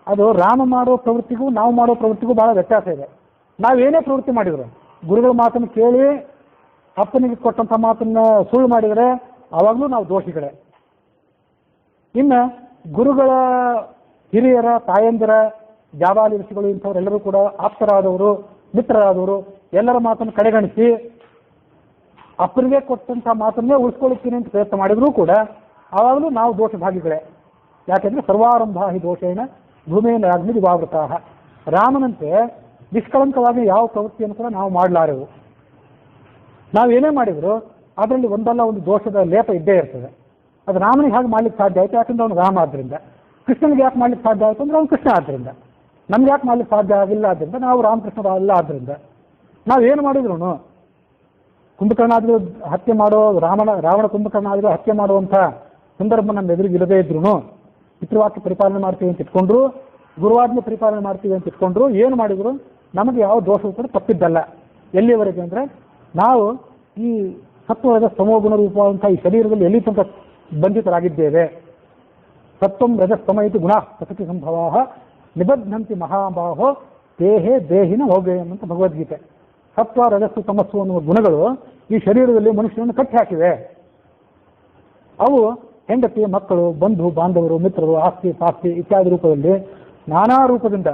ಅದು ರಾಮ ಮಾಡೋ ಪ್ರವೃತ್ತಿಗೂ ನಾವು ಮಾಡೋ ಪ್ರವೃತ್ತಿಗೂ ಬಹಳ ವ್ಯತ್ಯಾಸ ಇದೆ. ನಾವೇನೇ ಪ್ರವೃತ್ತಿ ಮಾಡಿದ್ರು ಗುರುಗಳ ಮಾತನ್ನು ಕೇಳಿ ಅಪ್ಪನಿಗೆ ಕೊಟ್ಟಂಥ ಮಾತನ್ನ ಸುಳ್ಳು ಮಾಡಿದರೆ ಆವಾಗಲೂ ನಾವು ದೋಷಿಗಳೇ. ಇನ್ನು ಗುರುಗಳ ಹಿರಿಯರ ತಾಯಂದಿರ ಜಾಬಾಲಿ ಋಷಿಗಳು ಇಂಥವರೆಲ್ಲರೂ ಕೂಡ ಆಪ್ತರಾದವರು ಮಿತ್ರರಾದವರು ಎಲ್ಲರ ಮಾತನ್ನು ಕಡೆಗಣಿಸಿ ಅಪ್ಪನಿಗೆ ಕೊಟ್ಟಂಥ ಮಾತನ್ನೇ ಉಳಿಸ್ಕೊಳ್ಳುತ್ತೀನಿ ಅಂತ ಪ್ರಯತ್ನ ಮಾಡಿದರೂ ಕೂಡ ಆವಾಗಲೂ ನಾವು ದೋಷಭಾಗಿಗಳೇ. ಯಾಕೆಂದರೆ ಸರ್ವಾರಂಭ ಹಿ ದೋಷೇಣ ಭೂಮಿಯಿಂದ ಅಗ್ನಿ ದಿವಾವೃತಾಹ. ರಾಮನಂತೆ ನಿಷ್ಕಳಂಕವಾಗಿ ಯಾವ ಪ್ರವೃತ್ತಿಯನ್ನು ಕೂಡ ನಾವು ಮಾಡಲಾರೆವು. ನಾವೇನೇ ಮಾಡಿದ್ರು ಅದರಲ್ಲಿ ಒಂದಲ್ಲ ಒಂದು ದೋಷದ ಲೇಪ ಇದ್ದೇ ಇರ್ತದೆ. ಅದು ರಾಮನಿಗೆ ಹಾಗೆ ಮಾಡ್ಲಿಕ್ಕೆ ಸಾಧ್ಯ ಆಯಿತು ಯಾಕಂದ್ರೆ ಅವನು ರಾಮ ಆದ್ದರಿಂದ. ಕೃಷ್ಣನಿಗೆ ಯಾಕೆ ಮಾಡ್ಲಿಕ್ಕೆ ಸಾಧ್ಯ ಆಯಿತು ಅಂದ್ರೆ ಅವನು ಕೃಷ್ಣ ಆದ್ದರಿಂದ. ನಮ್ಗೆ ಯಾಕೆ ಮಾಡ್ಲಿಕ್ಕೆ ಸಾಧ್ಯ ಆಗಿಲ್ಲ ಆದ್ದರಿಂದ ನಾವು ರಾಮಕೃಷ್ಣ ಅಲ್ಲ ಆದ್ದರಿಂದ. ನಾವೇನು ಮಾಡಿದ್ರು ಕುಂಭಕರ್ಣಾದಿಗಳು ಹತ್ಯೆ ಮಾಡೋ ರಾವಣ ಕುಂಭಕರ್ಣಾದಿಗಳು ಹತ್ಯೆ ಮಾಡುವಂಥ ಸಂದರ್ಭ ನಮ್ಮ ಎದುರಿಗಿಲ್ಲದೇ ಇದ್ರು ಪಿತೃವಾಕ್ಯ ಪರಿಪಾಲನೆ ಮಾಡ್ತೀವಿ ಅಂತ ಇಟ್ಕೊಂಡ್ರು, ಗುರುವಾಜ್ಞೆ ಪರಿಪಾಲನೆ ಮಾಡ್ತೀವಿ ಅಂತ ಇಟ್ಕೊಂಡ್ರು, ಏನು ಮಾಡಿದ್ರು ನಮಗೆ ಯಾವ ದೋಷವೂ ಕೂಡ ತಪ್ಪಿದ್ದಲ್ಲ. ಎಲ್ಲಿಯವರೆಗೆ ಅಂದರೆ ನಾವು ಈ ಸತ್ವದ ಸಮೋಗುಣ ರೂಪವಂಥ ಈ ಶರೀರದಲ್ಲಿ ಎಲ್ಲಿ ತನಕ ಬಂಧಿತರಾಗಿದ್ದೇವೆ. ಸತ್ವಂ ರಜಸ್ತಮ ಇದು ಗುಣ ಪ್ರಕೃತಿ ಸಂಭವ ನಿಬದ್ಧಂತಿ ಮಹಾಬಾಹೋ ದೇಹೇ ದೇಹಿನ ಹೋಗೇಯಂ ಅಂತ ಭಗವದ್ಗೀತೆ. ಸತ್ವ ರಜಸ್ಸು ತಮಸ್ಸು ಅನ್ನುವ ಗುಣಗಳು ಈ ಶರೀರದಲ್ಲಿ ಮನುಷ್ಯನನ್ನು ಕಟ್ಟಿ ಹಾಕಿವೆ. ಅವು ಹೆಂಡತಿ ಮಕ್ಕಳು ಬಂಧು ಬಾಂಧವರು ಮಿತ್ರರು ಆಸ್ತಿ ಪಾಸ್ತಿ ಇತ್ಯಾದಿ ರೂಪದಲ್ಲಿ ನಾನಾ ರೂಪದಿಂದ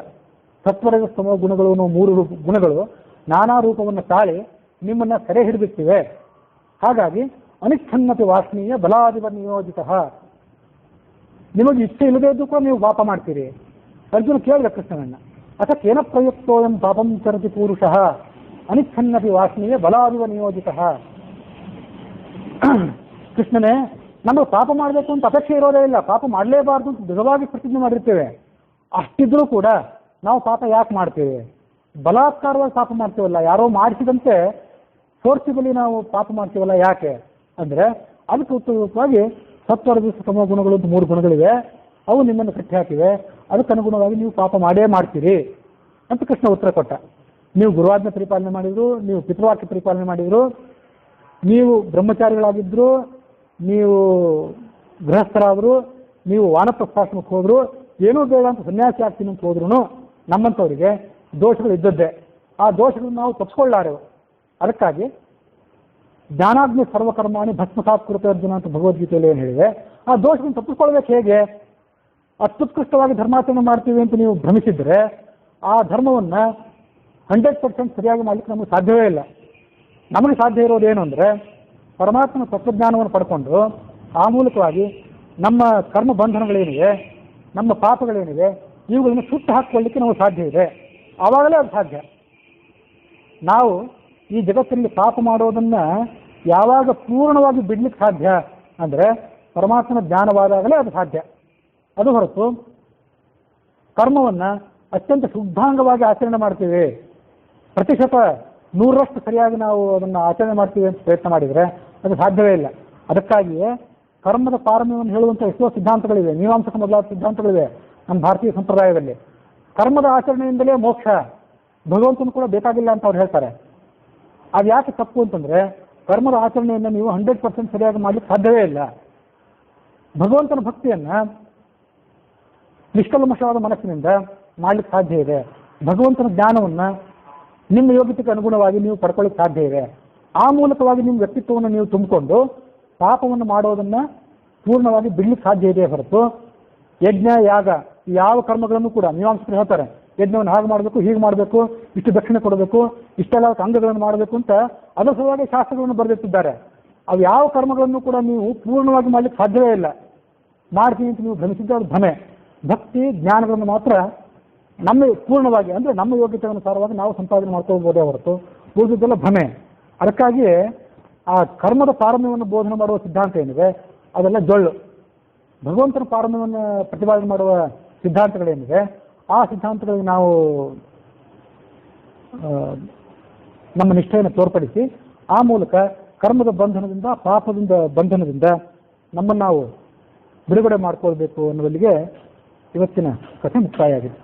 ಸತ್ವರಜಸ್ತಮ ಗುಣಗಳು ಅನ್ನೋ 3 ಗುಣಗಳು ನಾನಾ ರೂಪವನ್ನು ತಾಳಿ ನಿಮ್ಮನ್ನು ಸೆರೆ ಹಿಡಿದಿಟ್ಟಿವೆ. ಹಾಗಾಗಿ ಅನಿಚ್ಛನ್ನತಿ ವಾಸನೀಯ ಬಲಾಧಿಪ ನಿಯೋಜಿತ. ನಿಮಗೆ ಇಚ್ಛೆ ಇಲ್ಲದೇ ಇದ್ದು ಕೂಡ ನೀವು ಪಾಪ ಮಾಡ್ತೀರಿ. ಅರ್ಜುನ ಕೇಳಿದ ಕೃಷ್ಣನನ್ನ, ಅತಕೇನ ಪ್ರಯುಕ್ತೋಯಂ ಪಾಪಂ ಚರತಿ ಪುರುಷಃ ಅನಿಚ್ಛನ್ನತಿ ವಾಸನೀಯ ಬಲಾಧಿಪ ನಿಯೋಜಿತ. ಕೃಷ್ಣನೇ, ನಮಗೆ ಪಾಪ ಮಾಡಬೇಕು ಅಂತ ಅಪೇಕ್ಷೆ ಇರೋದೇ ಇಲ್ಲ, ಪಾಪ ಮಾಡಲೇಬಾರ್ದು ಅಂತ ದೃಢವಾಗಿ ಪ್ರತಿಜ್ಞೆ ಮಾಡಿರ್ತೇವೆ. ಅಷ್ಟಿದ್ರೂ ಕೂಡ ನಾವು ಪಾಪ ಯಾಕೆ ಮಾಡ್ತೇವೆ? ಬಲಾತ್ಕಾರವಾಗಿ ಪಾಪ ಮಾಡ್ತೇವಲ್ಲ, ಯಾರೋ ಮಾಡಿಸಿದಂತೆ ಫೋರ್ಸಿಬಲಿ ನಾವು ಪಾಪ ಮಾಡ್ತೀವಲ್ಲ ಯಾಕೆ ಅಂದರೆ ಅದಕ್ಕೆ ಉತ್ತರವಾಗಿ ಸತ್ವರಜಸ್ಸು ತಮೋ ಗುಣಗಳು ಅಂತ 3 ಗುಣಗಳಿವೆ. ಅವು ನಿಮ್ಮನ್ನು ಕಟ್ಟಿ ಹಾಕಿವೆ. ಅದಕ್ಕನುಗುಣವಾಗಿ ನೀವು ಪಾಪ ಮಾಡೇ ಮಾಡ್ತೀರಿ ಅಂತ ಕೃಷ್ಣ ಉತ್ತರ ಕೊಟ್ಟ. ನೀವು ಗುರುವಾಜ್ಞೆ ಪರಿಪಾಲನೆ ಮಾಡಿದ್ರು, ನೀವು ಪಿತೃವಾಕ್ಯ ಪರಿಪಾಲನೆ ಮಾಡಿದ್ರು, ನೀವು ಬ್ರಹ್ಮಚಾರಿಗಳಾಗಿದ್ರು, ನೀವು ಗೃಹಸ್ಥರಾದರು, ನೀವು ವಾನಪ್ರಸ್ಥಾಶ್ರಮಕ್ಕೆ ಹೋದ್ರು, ಏನೂ ಬೇಡ ಅಂತ ಸನ್ಯಾಸಿ ಆಗ್ತೀನಿ ಅಂತ ಹೋದ್ರು ನಮ್ಮಂಥವರಿಗೆ ದೋಷಗಳು ಇದ್ದದ್ದೇ. ಆ ದೋಷಗಳನ್ನು ನಾವು ತಪ್ಪಿಸ್ಕೊಳ್ಳಾರೆವು. ಅದಕ್ಕಾಗಿ ಜ್ಞಾನಾಗ್ನಿ ಸರ್ವಕರ್ಮಾಣಿ ಭಸ್ಮಸಾತ್ ಕೃತ ಅರ್ಜುನ ಅಂತ ಭಗವದ್ಗೀತೆಯಲ್ಲಿ ಏನು ಹೇಳಿದೆ, ಆ ದೋಷಗಳನ್ನು ತಪ್ಪಿಸ್ಕೊಳ್ಬೇಕು ಹೇಗೆ? ಅತ್ಯುತ್ಕೃಷ್ಟವಾಗಿ ಧರ್ಮಾಚರಣೆ ಮಾಡ್ತೀವಿ ಅಂತ ನೀವು ಭ್ರಮಿಸಿದ್ರೆ ಆ ಧರ್ಮವನ್ನು 100% ಸರಿಯಾಗಿ ಮಾಡಲಿಕ್ಕೆ ನಮಗೆ ಸಾಧ್ಯವೇ ಇಲ್ಲ. ನಮಗೆ ಸಾಧ್ಯ ಇರೋದು ಏನು ಅಂದರೆ ಪರಮಾತ್ಮನ ತತ್ವಜ್ಞಾನವನ್ನು ಪಡ್ಕೊಂಡು ಆ ಮೂಲಕವಾಗಿ ನಮ್ಮ ಕರ್ಮ ಬಂಧನಗಳೇನಿವೆ, ನಮ್ಮ ಪಾಪಗಳೇನಿವೆ, ಇವುಗಳನ್ನು ಸುಟ್ಟು ಹಾಕಿಕೊಳ್ಳಿಕ್ಕೆ ನಮಗೆ ಸಾಧ್ಯ ಇದೆ. ಆವಾಗಲೇ ಅದು ಸಾಧ್ಯ. ನಾವು ಈ ಜಗತ್ತಿನಲ್ಲಿ ಪಾಪ ಮಾಡೋದನ್ನು ಯಾವಾಗ ಪೂರ್ಣವಾಗಿ ಬಿಡ್ಲಿಕ್ಕೆ ಸಾಧ್ಯ ಅಂದರೆ ಪರಮಾತ್ಮನ ಜ್ಞಾನವಾದಾಗಲೇ ಅದು ಸಾಧ್ಯ. ಅದು ಹೊರತು ಕರ್ಮವನ್ನು ಅತ್ಯಂತ ಶುದ್ಧಾಂಗವಾಗಿ ಆಚರಣೆ ಮಾಡ್ತೀವಿ, ಪ್ರತಿಶತ 100ರಷ್ಟು ಸರಿಯಾಗಿ ನಾವು ಅದನ್ನು ಆಚರಣೆ ಮಾಡ್ತೀವಿ ಅಂತ ಪ್ರಯತ್ನ ಮಾಡಿದರೆ ಅದು ಸಾಧ್ಯವೇ ಇಲ್ಲ. ಅದಕ್ಕಾಗಿಯೇ ಕರ್ಮದ ಪಾರಮ್ಯವನ್ನು ಹೇಳುವಂಥ ಎಷ್ಟೋ ಸಿದ್ಧಾಂತಗಳಿವೆ, ಮೀಮಾಂಸಕ ಮೊದಲಾದ ಸಿದ್ಧಾಂತಗಳಿವೆ ನಮ್ಮ ಭಾರತೀಯ ಸಂಪ್ರದಾಯದಲ್ಲಿ. ಕರ್ಮದ ಆಚರಣೆಯಿಂದಲೇ ಮೋಕ್ಷ, ಭಗವಂತನು ಕೂಡ ಬೇಕಾಗಿಲ್ಲ ಅಂತ ಅವ್ರು ಹೇಳ್ತಾರೆ. ಅದು ಯಾಕೆ ತಪ್ಪು ಅಂತಂದರೆ ಕರ್ಮದ ಆಚರಣೆಯನ್ನು ನೀವು 100% ಸರಿಯಾಗಿ ಮಾಡಲಿಕ್ಕೆ ಸಾಧ್ಯವೇ ಇಲ್ಲ. ಭಗವಂತನ ಭಕ್ತಿಯನ್ನು ನಿಷ್ಕಲ್ಮಶವಾದ ಮನಸ್ಸಿನಿಂದ ಮಾಡಲಿಕ್ಕೆ ಸಾಧ್ಯ ಇದೆ. ಭಗವಂತನ ಜ್ಞಾನವನ್ನು ನಿಮ್ಮ ಯೋಗ್ಯತೆಗೆ ಅನುಗುಣವಾಗಿ ನೀವು ಪಡ್ಕೊಳ್ಳಿಕ್ಕೆ ಸಾಧ್ಯ ಇದೆ. ಆ ಮೂಲಕವಾಗಿ ನಿಮ್ಮ ವ್ಯಕ್ತಿತ್ವವನ್ನು ನೀವು ತುಂಬಿಕೊಂಡು ಪಾಪವನ್ನು ಮಾಡೋದನ್ನು ಪೂರ್ಣವಾಗಿ ಬಿಡ್ಲಿಕ್ಕೆ ಸಾಧ್ಯ ಇದೆ ಹೊರತು ಯಜ್ಞ ಯಾಗ ಯಾವ ಕರ್ಮಗಳನ್ನು ಕೂಡ ಮೀಮಾಂಸಕರು ಹೇಳ್ತಾರೆ, ಯಜ್ಞವನ್ನು ಹಾಗೆ ಮಾಡಬೇಕು, ಹೀಗೆ ಮಾಡಬೇಕು, ಇಷ್ಟು ದಕ್ಷಿಣೆ ಕೊಡಬೇಕು, ಇಷ್ಟೆಲ್ಲ ಅಂಗಗಳನ್ನು ಮಾಡಬೇಕು ಅಂತ ಅದರ ಸಲುವಾಗಿ ಶಾಸ್ತ್ರಗಳನ್ನು ಬರೆದಿಟ್ಟಿದ್ದಾರೆ. ಅವು ಯಾವ ಕರ್ಮಗಳನ್ನು ಕೂಡ ನೀವು ಪೂರ್ಣವಾಗಿ ಮಾಡಲಿಕ್ಕೆ ಸಾಧ್ಯವೇ ಇಲ್ಲ. ಮಾಡ್ತೀನಿ ಅಂತ ನೀವು ಭ್ರಮಿಸಿದ್ದರೆ ಅದು ಭ್ರಮೆ. ಭಕ್ತಿ ಜ್ಞಾನಗಳನ್ನು ಮಾತ್ರ ನಮ್ಮ ಪೂರ್ಣವಾಗಿ ಅಂದರೆ ನಮ್ಮ ಯೋಗ್ಯತೆ ಅನುಸಾರವಾಗಿ ನಾವು ಸಂಪಾದನೆ ಮಾಡ್ಕೋಬೋದೇ ಹೊರತು ಉಳಿದಿದ್ದೆಲ್ಲ ಭ್ರಮೆ. ಅದಕ್ಕಾಗಿಯೇ ಆ ಕರ್ಮದ ಪಾರಮ್ಯವನ್ನು ಬೋಧನೆ ಮಾಡುವ ಸಿದ್ಧಾಂತ ಏನಿದೆ ಅದೆಲ್ಲ ಜೊಳ್ಳು. ಭಗವಂತನ ಪಾರಮ್ಯವನ್ನು ಪ್ರತಿಪಾದನೆ ಮಾಡುವ ಸಿದ್ಧಾಂತಗಳೇನಿದೆ ಆ ಸಿದ್ಧಾಂತಗಳಿಗೆ ನಾವು ನಮ್ಮ ನಿಷ್ಠೆಯನ್ನು ತೋರ್ಪಡಿಸಿ ಆ ಮೂಲಕ ಕರ್ಮದ ಬಂಧನದಿಂದ ಪಾಪದಿಂದ ಬಂಧನದಿಂದ ನಮ್ಮನ್ನು ನಾವು ಬಿಡುಗಡೆ ಮಾಡಿಕೊಳ್ಬೇಕು ಅನ್ನುವಲ್ಲಿಗೆ ಇವತ್ತಿನ ಕಥೆ ಮುಕ್ತಾಯ ಆಗಿದೆ.